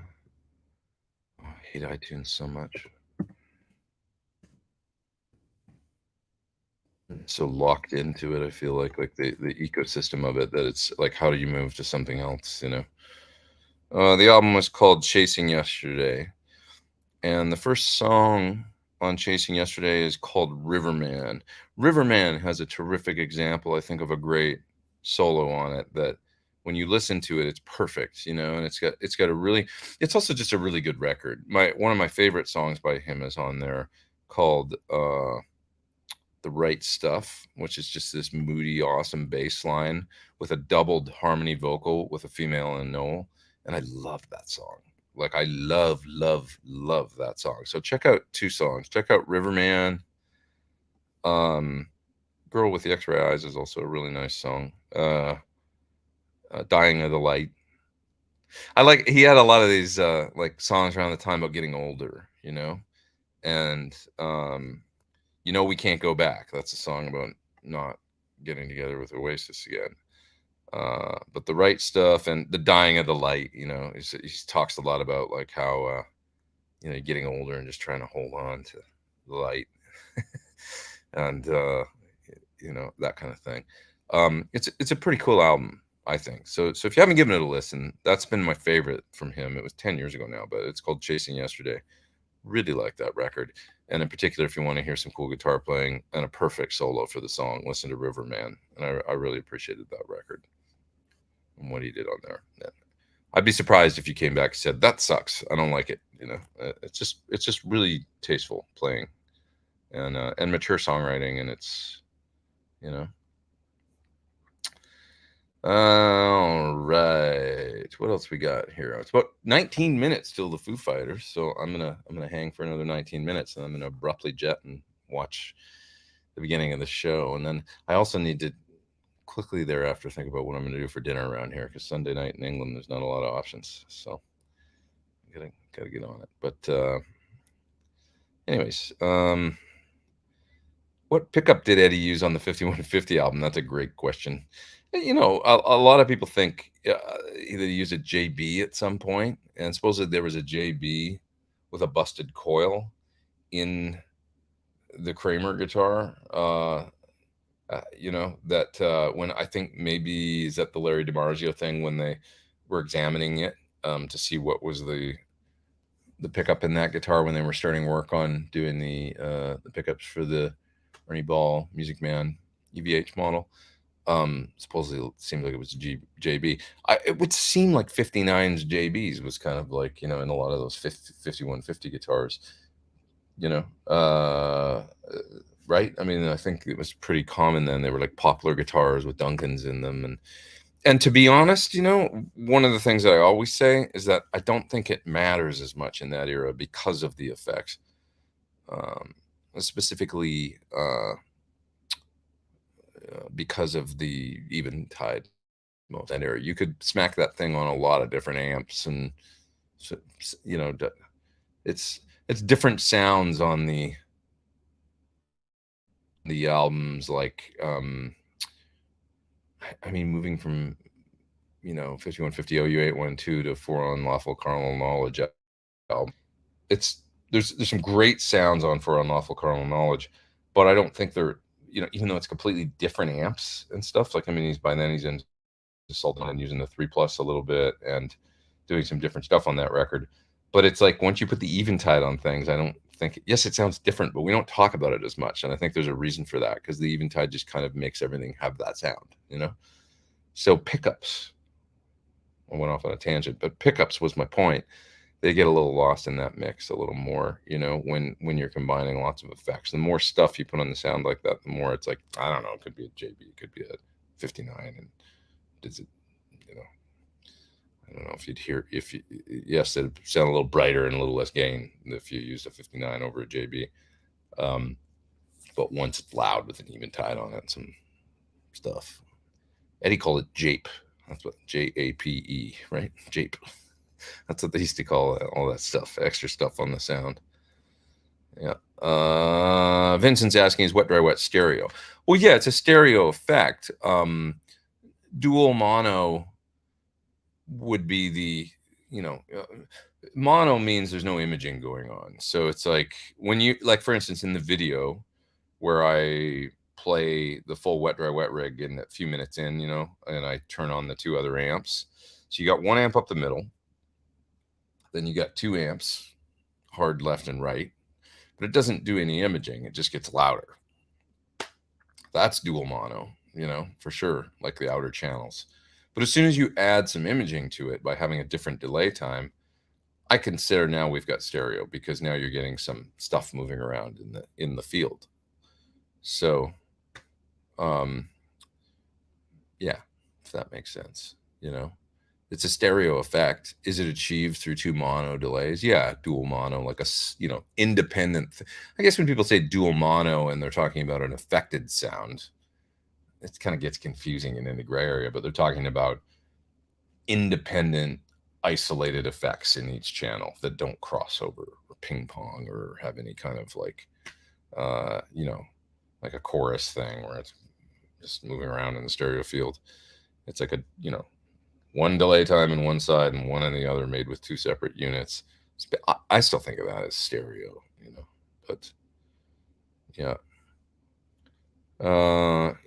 hate iTunes so much. So locked into it, I feel like the ecosystem of it, that it's like, how do you move to something else? The album was called Chasing Yesterday, and the first song on Chasing Yesterday is called Riverman. Riverman has a terrific example, I think, of a great solo on it that when you listen to it, it's perfect, and it's also just a really good record. One of my favorite songs by him is on there, called The Right Stuff, which is just this moody, awesome bass line with a doubled harmony vocal with a female and Noel. And I love that song. Like, I love, love, love that song. So check out two songs. Check out Riverman. Girl with the X-Ray Eyes is also a really nice song. Dying of the Light. He had a lot of these like songs around the time about getting older, and We Can't Go Back. That's a song about not getting together with Oasis again. But The Right Stuff and The Dying of the Light, he talks a lot about like how, getting older and just trying to hold on to the light and, that kind of thing. It's a pretty cool album, I think. So if you haven't given it a listen, that's been my favorite from him. It was 10 years ago now, but it's called Chasing Yesterday. Really like that record. And in particular, if you want to hear some cool guitar playing and a perfect solo for the song, listen to Riverman. And I really appreciated that record and what he did on there. Yeah. I'd be surprised if you came back and said, that sucks, I don't like it. It's just really tasteful playing and mature songwriting. And it's, All right. What else we got here? It's about 19 minutes till the Foo Fighters, so I'm gonna hang for another 19 minutes, and I'm gonna abruptly jet and watch the beginning of the show, and then I also need to quickly thereafter think about what I'm gonna do for dinner around here, because Sunday night in England there's not a lot of options, so gotta get on it. But anyways, what pickup did Eddie use on the 5150 album? That's a great question. You know, a lot of people think either he used a JB at some point, and supposedly there was a JB with a busted coil in the Kramer guitar. You know, that when I think maybe is that the Larry DiMarzio thing when they were examining it to see what was the pickup in that guitar when they were starting work on doing the pickups for the Ernie Ball Music Man EVH model. Supposedly it seemed like it was JB. It would seem like 59's JBs was kind of like, you know, in a lot of those 5150 guitars, you know, right? I mean, I think it was pretty common then. They were like popular guitars with Duncans in them. And to be honest, you know, one of the things that I always say is that I don't think it matters as much in that era because of the effects. Specifically, because of the Eventide that era. You could smack that thing on a lot of different amps, and so, you know, it's different sounds on the albums. Like, I mean, moving from, you know, 5150 OU812 to For Unlawful Carnal Knowledge album, there's some great sounds on For Unlawful Carnal Knowledge, but I don't think they're, you know, even though it's completely different amps and stuff. Like, I mean, he's in Sultan and using the 3+ a little bit and doing some different stuff on that record. But it's like once you put the Eventide on things, I don't think, yes, it sounds different, but we don't talk about it as much. And I think there's a reason for that, because the Eventide just kind of makes everything have that sound, you know? So pickups, I went off on a tangent, but pickups was my point. They get a little lost in that mix a little more, you know, when you're combining lots of effects. The more stuff you put on the sound like that, the more it's like, I don't know, it could be a JB, it could be a 59, and does it, you know, I don't know if you'd hear, yes, it'd sound a little brighter and a little less gain if you used a 59 over a JB. But once it's loud with an Eventide on it, some stuff. Eddie called it jape. That's what JAPE, right? Jape. That's what they used to call it, all that stuff, extra stuff on the sound. Yeah. Vincent's asking, is wet, dry, wet stereo? Well, yeah, it's a stereo effect. Dual mono would be the, you know, mono means there's no imaging going on. So it's like when you, like, for instance, in the video where I play the full wet, dry, wet rig in a few minutes in, you know, and I turn on the two other amps. So you got one amp up the middle, then you got two amps, hard left and right, but it doesn't do any imaging. It just gets louder. That's dual mono, you know, for sure, like the outer channels. But as soon as you add some imaging to it by having a different delay time, I consider now we've got stereo, because now you're getting some stuff moving around in the field. So, yeah, if that makes sense, you know, it's a stereo effect. Is it achieved through two mono delays? Yeah, dual mono, like a, you know, independent. I guess when people say dual mono and they're talking about an affected sound, it kind of gets confusing and in the gray area, but they're talking about independent, isolated effects in each channel that don't cross over or ping pong or have any kind of like, you know, like a chorus thing where it's just moving around in the stereo field. It's like a, you know, one delay time in one side and one on the other, made with two separate units. I still think of that as stereo, you know, but yeah.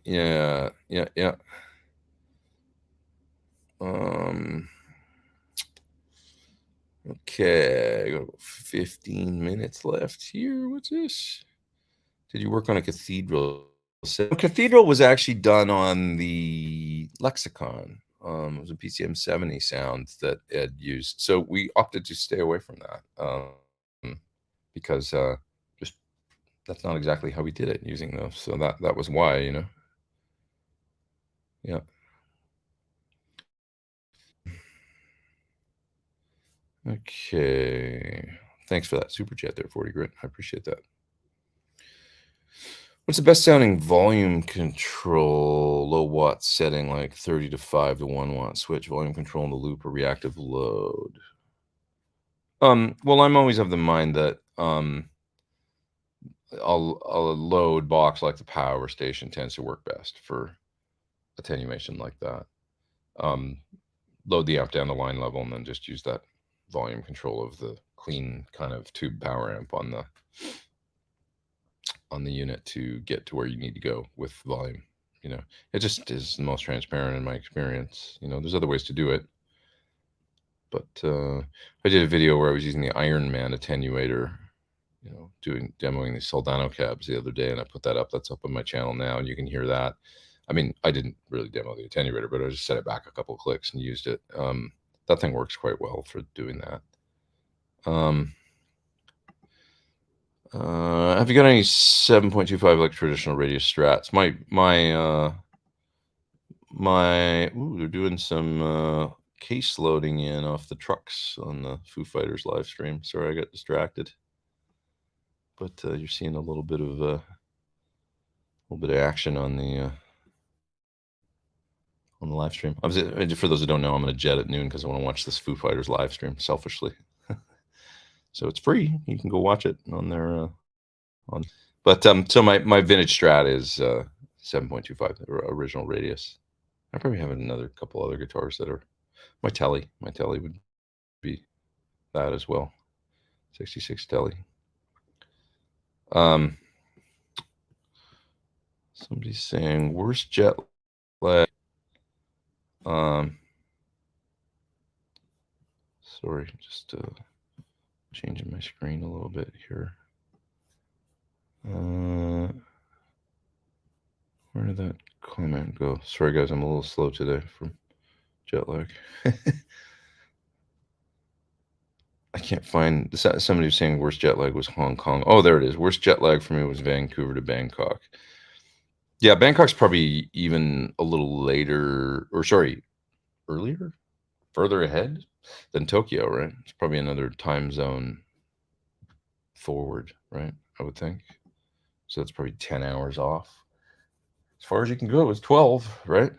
Yeah. Okay, I got 15 minutes left here. What's this? Did you work on a cathedral? Cathedral was actually done on the Lexicon. It was a PCM 70 sound that Ed used. So we opted to stay away from that because just that's not exactly how we did it using those. So that was why, you know. Yeah. Okay. Thanks for that super chat there, 40 Grit. I appreciate that. What's the best sounding volume control low watt setting, like 30 to 5 to 1 watt switch volume control in the loop or reactive load? Well, I'm always of the mind that a load box like the power station tends to work best for attenuation like that. Load the amp down to line level and then just use that volume control of the clean kind of tube power amp on the unit to get to where you need to go with volume. You know, it just is the most transparent in my experience. You know, there's other ways to do it, but I did a video where I was using the Iron Man attenuator, you know, demoing the Soldano cabs the other day, and I put that up. That's up on my channel now, and you can hear that. I mean, I didn't really demo the attenuator, but I just set it back a couple of clicks and used it. That thing works quite well for doing that. Have you got any 7.25 like traditional radius strats? Ooh, they're doing some case loading in off the trucks on the Foo Fighters live stream. Sorry, I got distracted. But you're seeing a little bit of action on the live stream. For those who don't know, I'm going to jet at noon because I want to watch this Foo Fighters live stream selfishly. So it's free. You can go watch it on their But so my vintage Strat is 7.25 original radius. I probably have another couple other guitars that are my telly. My telly would be that as well. 66 telly. Somebody's saying worst jet lag. Sorry, just changing my screen a little bit here. Where did that comment go? Sorry, guys, I'm a little slow today from jet lag. I can't find somebody was saying worst jet lag was Hong Kong. Oh, there it is. Worst jet lag for me was Vancouver to Bangkok. Yeah, Bangkok's probably even a little later, or sorry, earlier, further ahead than Tokyo, right? It's probably another time zone forward, right? I would think. So that's probably 10 hours off. As far as you can go is 12, right?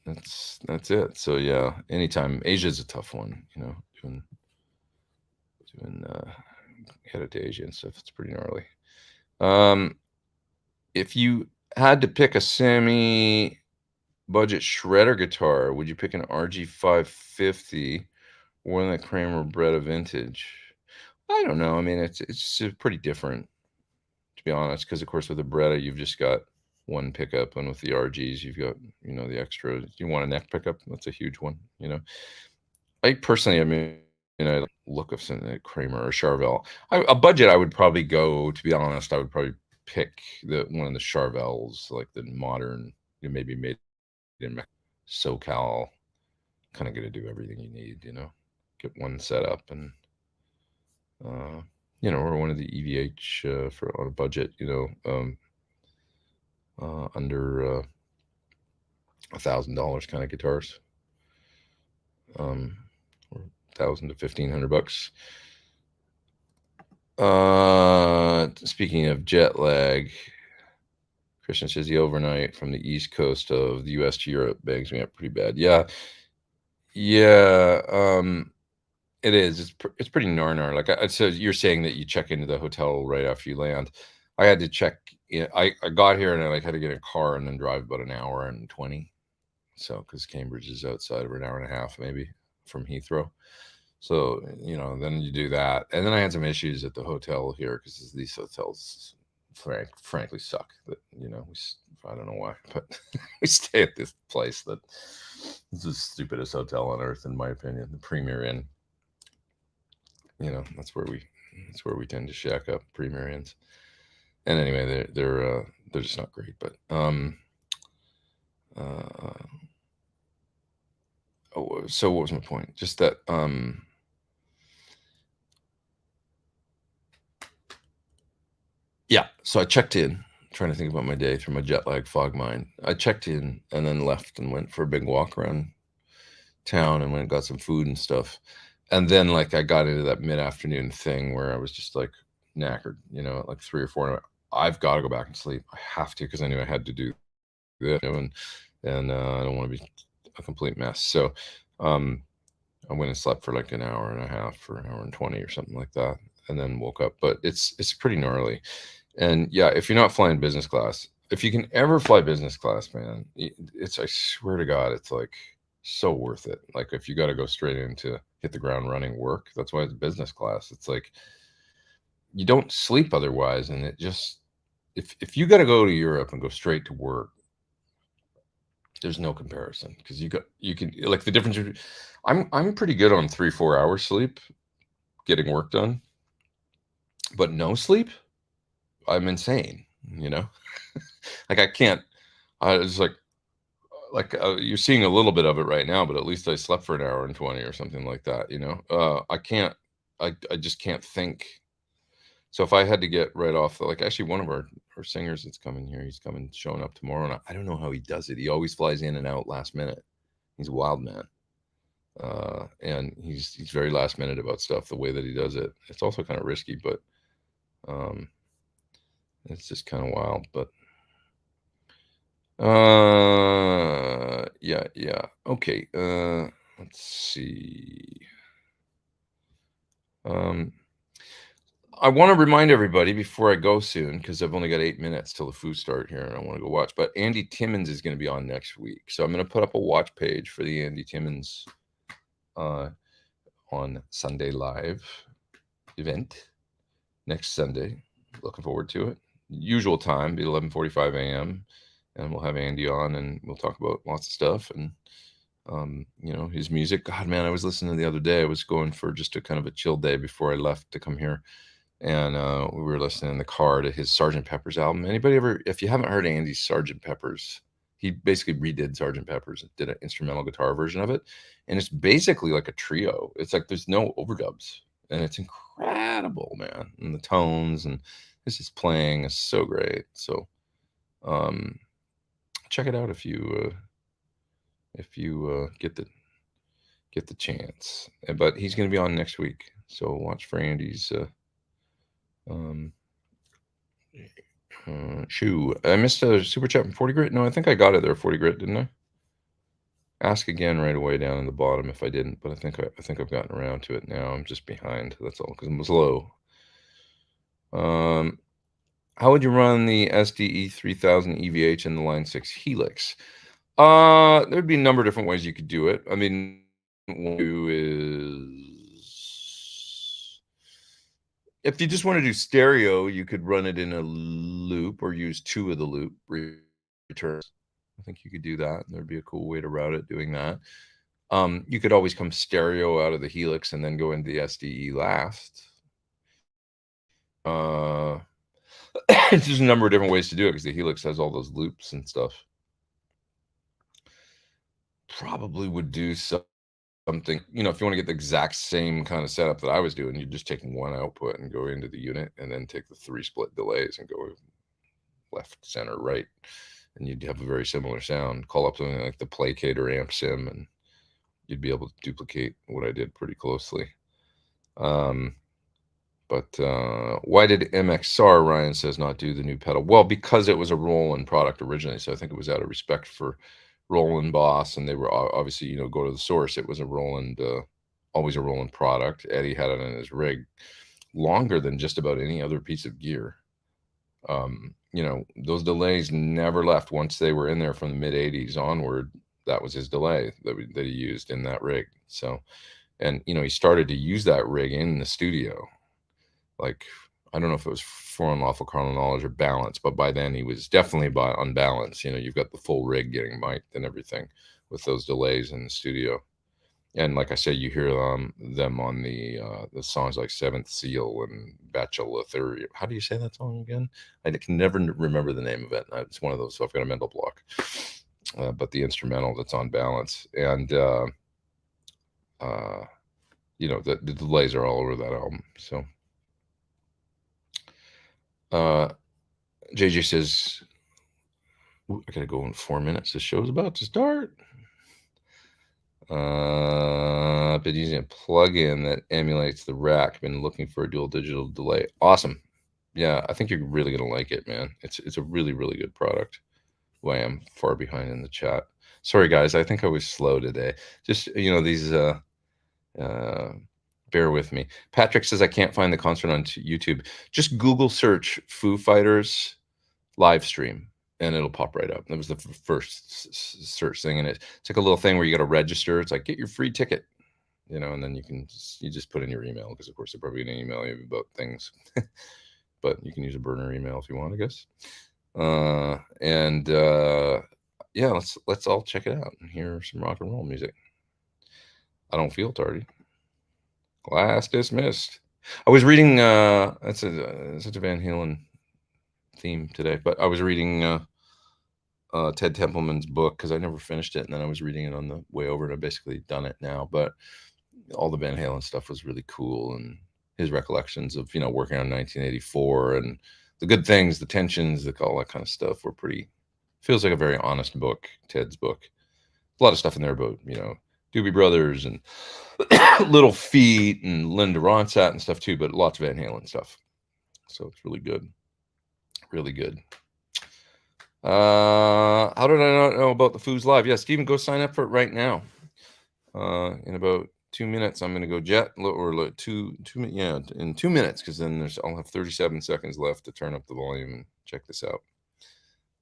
That's it. So yeah, anytime. Asia's a tough one, you know, doing headed to Asia and stuff. It's pretty gnarly. If you had to pick a semi budget shredder guitar, would you pick an RG550 or one that Kramer Bretta vintage? I don't know. I mean, it's pretty different, to be honest, because of course with the Bretta you've just got one pickup, and with the RGs you've got, you know, the extra. You want a neck pickup? That's a huge one, you know. I personally, I mean, you know, look of something like Kramer or Charvel. A budget I would probably go, to be honest, I would probably pick one of the Charvels, like the modern, you know, maybe made in SoCal, kind of going to do everything you need, you know. Get one set up and you know, or one of the EVH for on a budget, you know, under $1,000 kind of guitars, or $1,000 to $1,500. Speaking of jet lag, Christian says the overnight from the east coast of the U.S. to Europe bangs me up pretty bad. Yeah. It is. It's pretty gnar. Like so you're saying that you check into the hotel right after you land. I had to check. I got here and I had to get a car and then drive about an hour and 20. So because Cambridge is outside of an hour and a half maybe from Heathrow. So, you know, then you do that. And then I had some issues at the hotel here because these hotels frankly suck. That, you know, I don't know why, but we stay at this place that is the stupidest hotel on earth, in my opinion. The Premier Inn. You know, that's where we tend to shack up, Premier Inns. And anyway, they're just not great. But so what was my point? Just that yeah. So I checked in, trying to think about my day through my jet lag fog mind. I checked in and then left and went for a big walk around town and went and got some food and stuff. And then like I got into that mid-afternoon thing where I was just like knackered, you know, at like 3 or 4. And I've got to go back and sleep. I have to, because I knew I had to do this, you know, and I don't want to be a complete mess. So I went and slept for like an hour and a half or an hour and 20 or something like that, and then woke up. But it's pretty gnarly. And yeah, if you're not flying business class, if you can ever fly business class, man, it's, I swear to God, it's like so worth it. Like if you got to go straight into hit the ground running work, that's why it's business class. It's like you don't sleep otherwise. And it just, if you got to go to Europe and go straight to work, there's no comparison, because you can like the difference. I'm pretty good on 3-4 hours sleep getting work done, but no sleep, I'm insane, you know. Like I can't, I was like you're seeing a little bit of it right now, but at least I slept for an hour and 20 or something like that, you know. I can't, I just can't think. So if I had to get right off, like actually one of our singers that's coming here, he's coming, showing up tomorrow, and I don't know how he does it. He always flies in and out last minute. He's a wild man. And he's very last minute about stuff, the way that he does it. It's also kind of risky, but it's just kind of wild. But yeah. Okay. Let's see. I want to remind everybody before I go soon, because I've only got 8 minutes till the Foo start here and I want to go watch, but Andy Timmons is going to be on next week. So I'm going to put up a watch page for the Andy Timmons on Sunday Live event next Sunday. Looking forward to it. Usual time, be 11:45 a.m. and we'll have Andy on and we'll talk about lots of stuff and you know, his music. God, man, I was listening the other day. I was going for just a kind of a chill day before I left to come here, and we were listening in the car to his Sgt. Pepper's album. Anybody ever, if you haven't heard Andy's Sgt. Pepper's, he basically redid Sgt. Pepper's, did an instrumental guitar version of it, and it's basically like a trio. It's like there's no overdubs, and it's incredible, man. And the tones and this is playing is so great. So check it out if you get the chance. But he's going to be on next week, so watch for Andy's shoe. I missed a super chat from 40 Grit. No, I think I got it there, 40 Grit, didn't I? Ask again right away down in the bottom if I didn't, but I think I've gotten around to it now. I'm just behind. That's all, because it was low. How would you run the SDE-3000 EVH in the Line 6 Helix? There'd be a number of different ways you could do it. I mean, one is if you just want to do stereo, you could run it in a loop or use 2 of the loop returns. I think you could do that. There'd be a cool way to route it doing that. You could always come stereo out of the Helix and then go into the SDE last. It's just a number of different ways to do it because the Helix has all those loops and stuff. Probably would do something, you know, if you want to get the exact same kind of setup that I was doing, you're just taking one output and go into the unit and then take the 3 split delays and go left, center, right, and you'd have a very similar sound. Call up something like the Placator amp sim and you'd be able to duplicate what I did pretty closely. But why did MXR, Ryan says, not do the new pedal? Well, because it was a Roland product originally, so I think it was out of respect for Roland Boss, and they were obviously, you know, go to the source. It was a Roland, always a Roland product. Eddie had it in his rig longer than just about any other piece of gear. You know, those delays never left. Once they were in there from the mid 80s onward, that was his delay that he used in that rig. So, and you know, he started to use that rig in the studio. Like, I don't know if it was for unlawful carnal knowledge or balance, but by then he was definitely on balance. You know, you've got the full rig getting mic'd and everything with those delays in the studio. And like I said, you hear them on the songs like Seventh Seal and Bachelor Theory. How do you say that song again? I can never remember the name of it. It's one of those, so I've got a mental block. But the instrumental that's on balance. And, you know, the delays are all over that album. So. JJ says, I gotta go in 4 minutes. The show's about to start. Been using a plugin that emulates the rack. Been looking for a dual digital delay. Awesome. Yeah, I think you're really gonna like it, man. It's a really, really good product. Well, I am far behind in the chat. Sorry, guys. I think I was slow today. Just, these, bear with me. Patrick says I can't find the concert on YouTube. Just Google search Foo Fighters live stream and it'll pop right up. That was the first search thing. And it's like a little thing where you got to register. It's like, get your free ticket, and then you just put in your email, because of course they're probably going to email you about things, but you can use a burner email if you want, I guess. Yeah, let's all check it out and hear some rock and roll music. I don't feel tardy. Class dismissed. I was reading that's such a Van Halen theme today, but I was reading Ted Templeman's book, because I never finished it, and then I was reading it on the way over, and I've basically done it now. But all the Van Halen stuff was really cool, and his recollections of working on 1984 and the good things, the tensions, all that kind of stuff were pretty. Feels like a very honest book, Ted's book. A lot of stuff in there about Doobie Brothers and Little Feat and Linda Ronstadt and stuff too, but lots of Van Halen stuff. So it's really good. Really good. How did I not know about the Foos Live? Yeah, Steven, go sign up for it right now. In about 2 minutes, I'm going to go jet, or in 2 minutes, because then I'll have 37 seconds left to turn up the volume and check this out.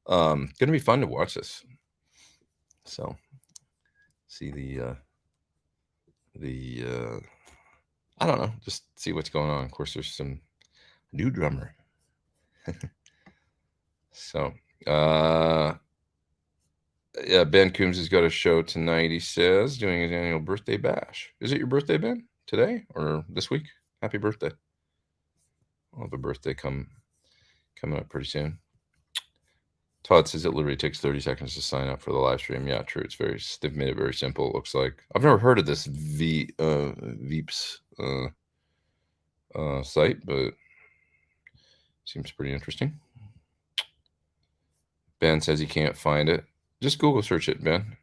Going to be fun to watch this. So, see I don't know, just see what's going on. Of course, there's some new drummer. So, yeah, Ben Coombs has got a show tonight, he says, doing his annual birthday bash. Is it your birthday, Ben? Today or this week? Happy birthday. I'll have a birthday coming up pretty soon. Todd says it literally takes 30 seconds to sign up for the live stream. Yeah, true. They've made it very simple, it looks like. I've never heard of this Veeps site, but seems pretty interesting. Ben says he can't find it. Just Google search it, Ben.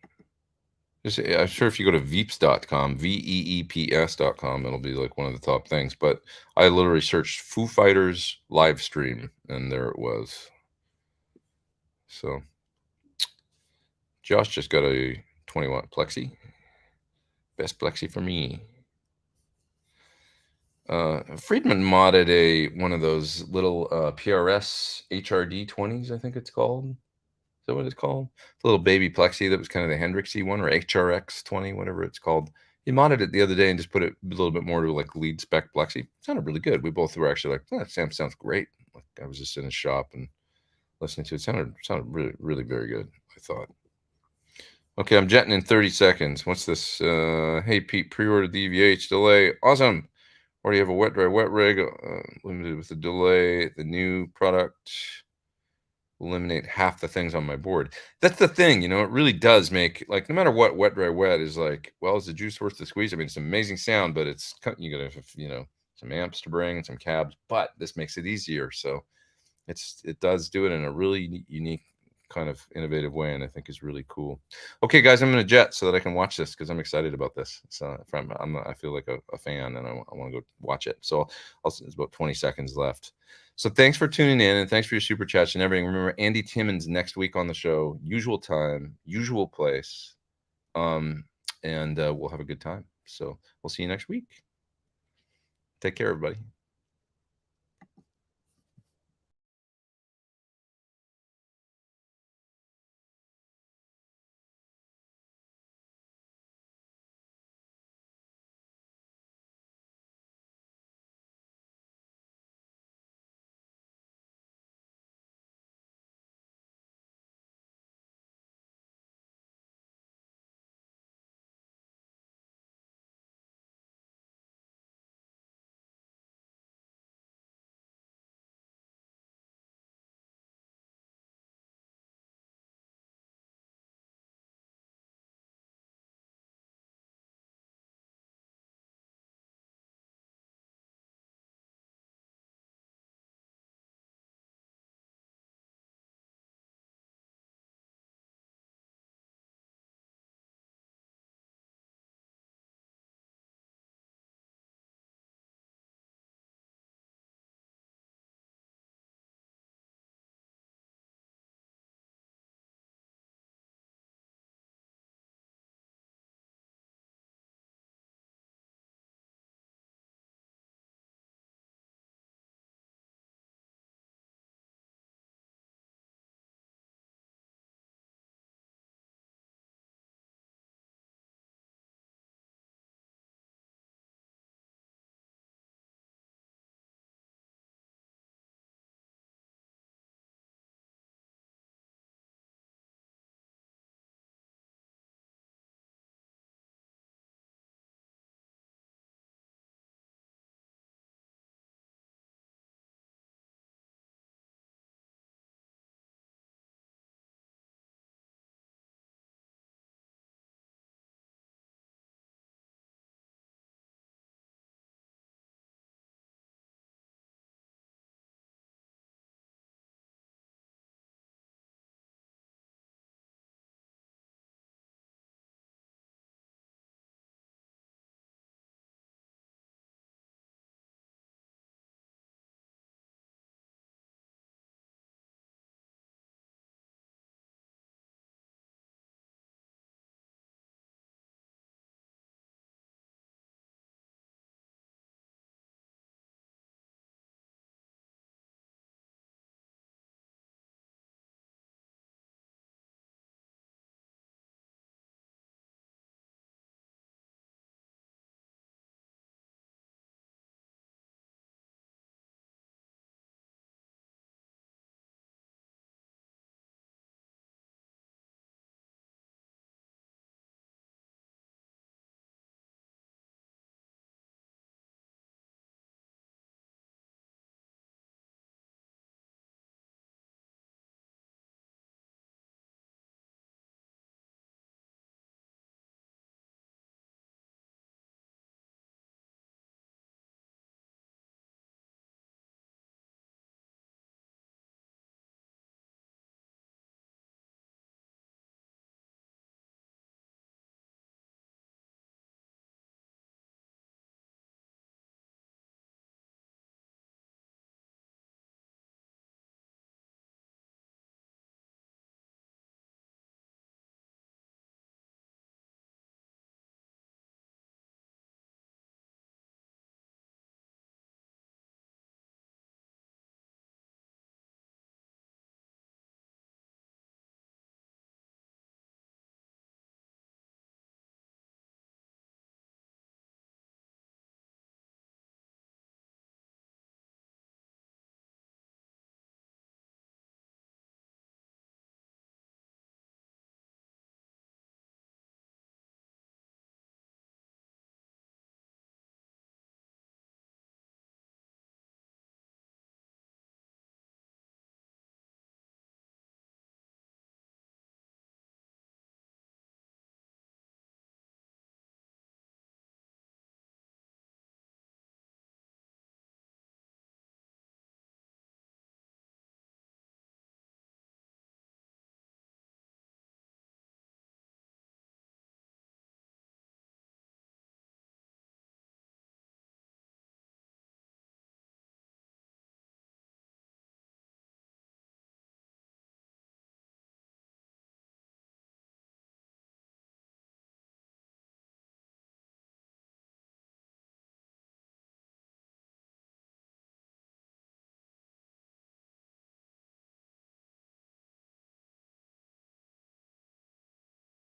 I'm sure if you go to veeps.com, veeps.com, it'll be like one of the top things. But I literally searched Foo Fighters live stream, and there it was. So Josh just got a 20-watt plexi. Best plexi for me. Friedman modded one of those little PRS HRD 20s, I think it's called. Is that what it's called? The little baby plexi that was kind of the Hendrixy one, or HRX 20, whatever it's called. He modded it the other day and just put it a little bit more to like lead spec plexi. It sounded really good. We both were actually like, oh, that sounds great. Like, I was just in his shop and listening to it. Sounded really, really very good, I thought. Okay, I'm jetting in 30 seconds. What's this? Hey, Pete, pre-ordered the EVH delay. Awesome. Already have a wet rig, limited with the delay. The new product will eliminate half the things on my board. That's the thing, it really does make, like, no matter what, wet is like, well, is the juice worth the squeeze? I mean, it's an amazing sound, but you gotta have, some amps to bring, some cabs, but this makes it easier. So it does do it in a really unique, kind of innovative way, and I think is really cool. Okay, guys, I'm gonna jet so that I can watch this, because I'm excited about this. So I feel like a fan, and I want to go watch it. So it's about 20 seconds left. So thanks for tuning in, and thanks for your super chats and everything. Remember, Andy Timmons next week on the show, usual time, usual place, and we'll have a good time. So we'll see you next week. Take care, everybody.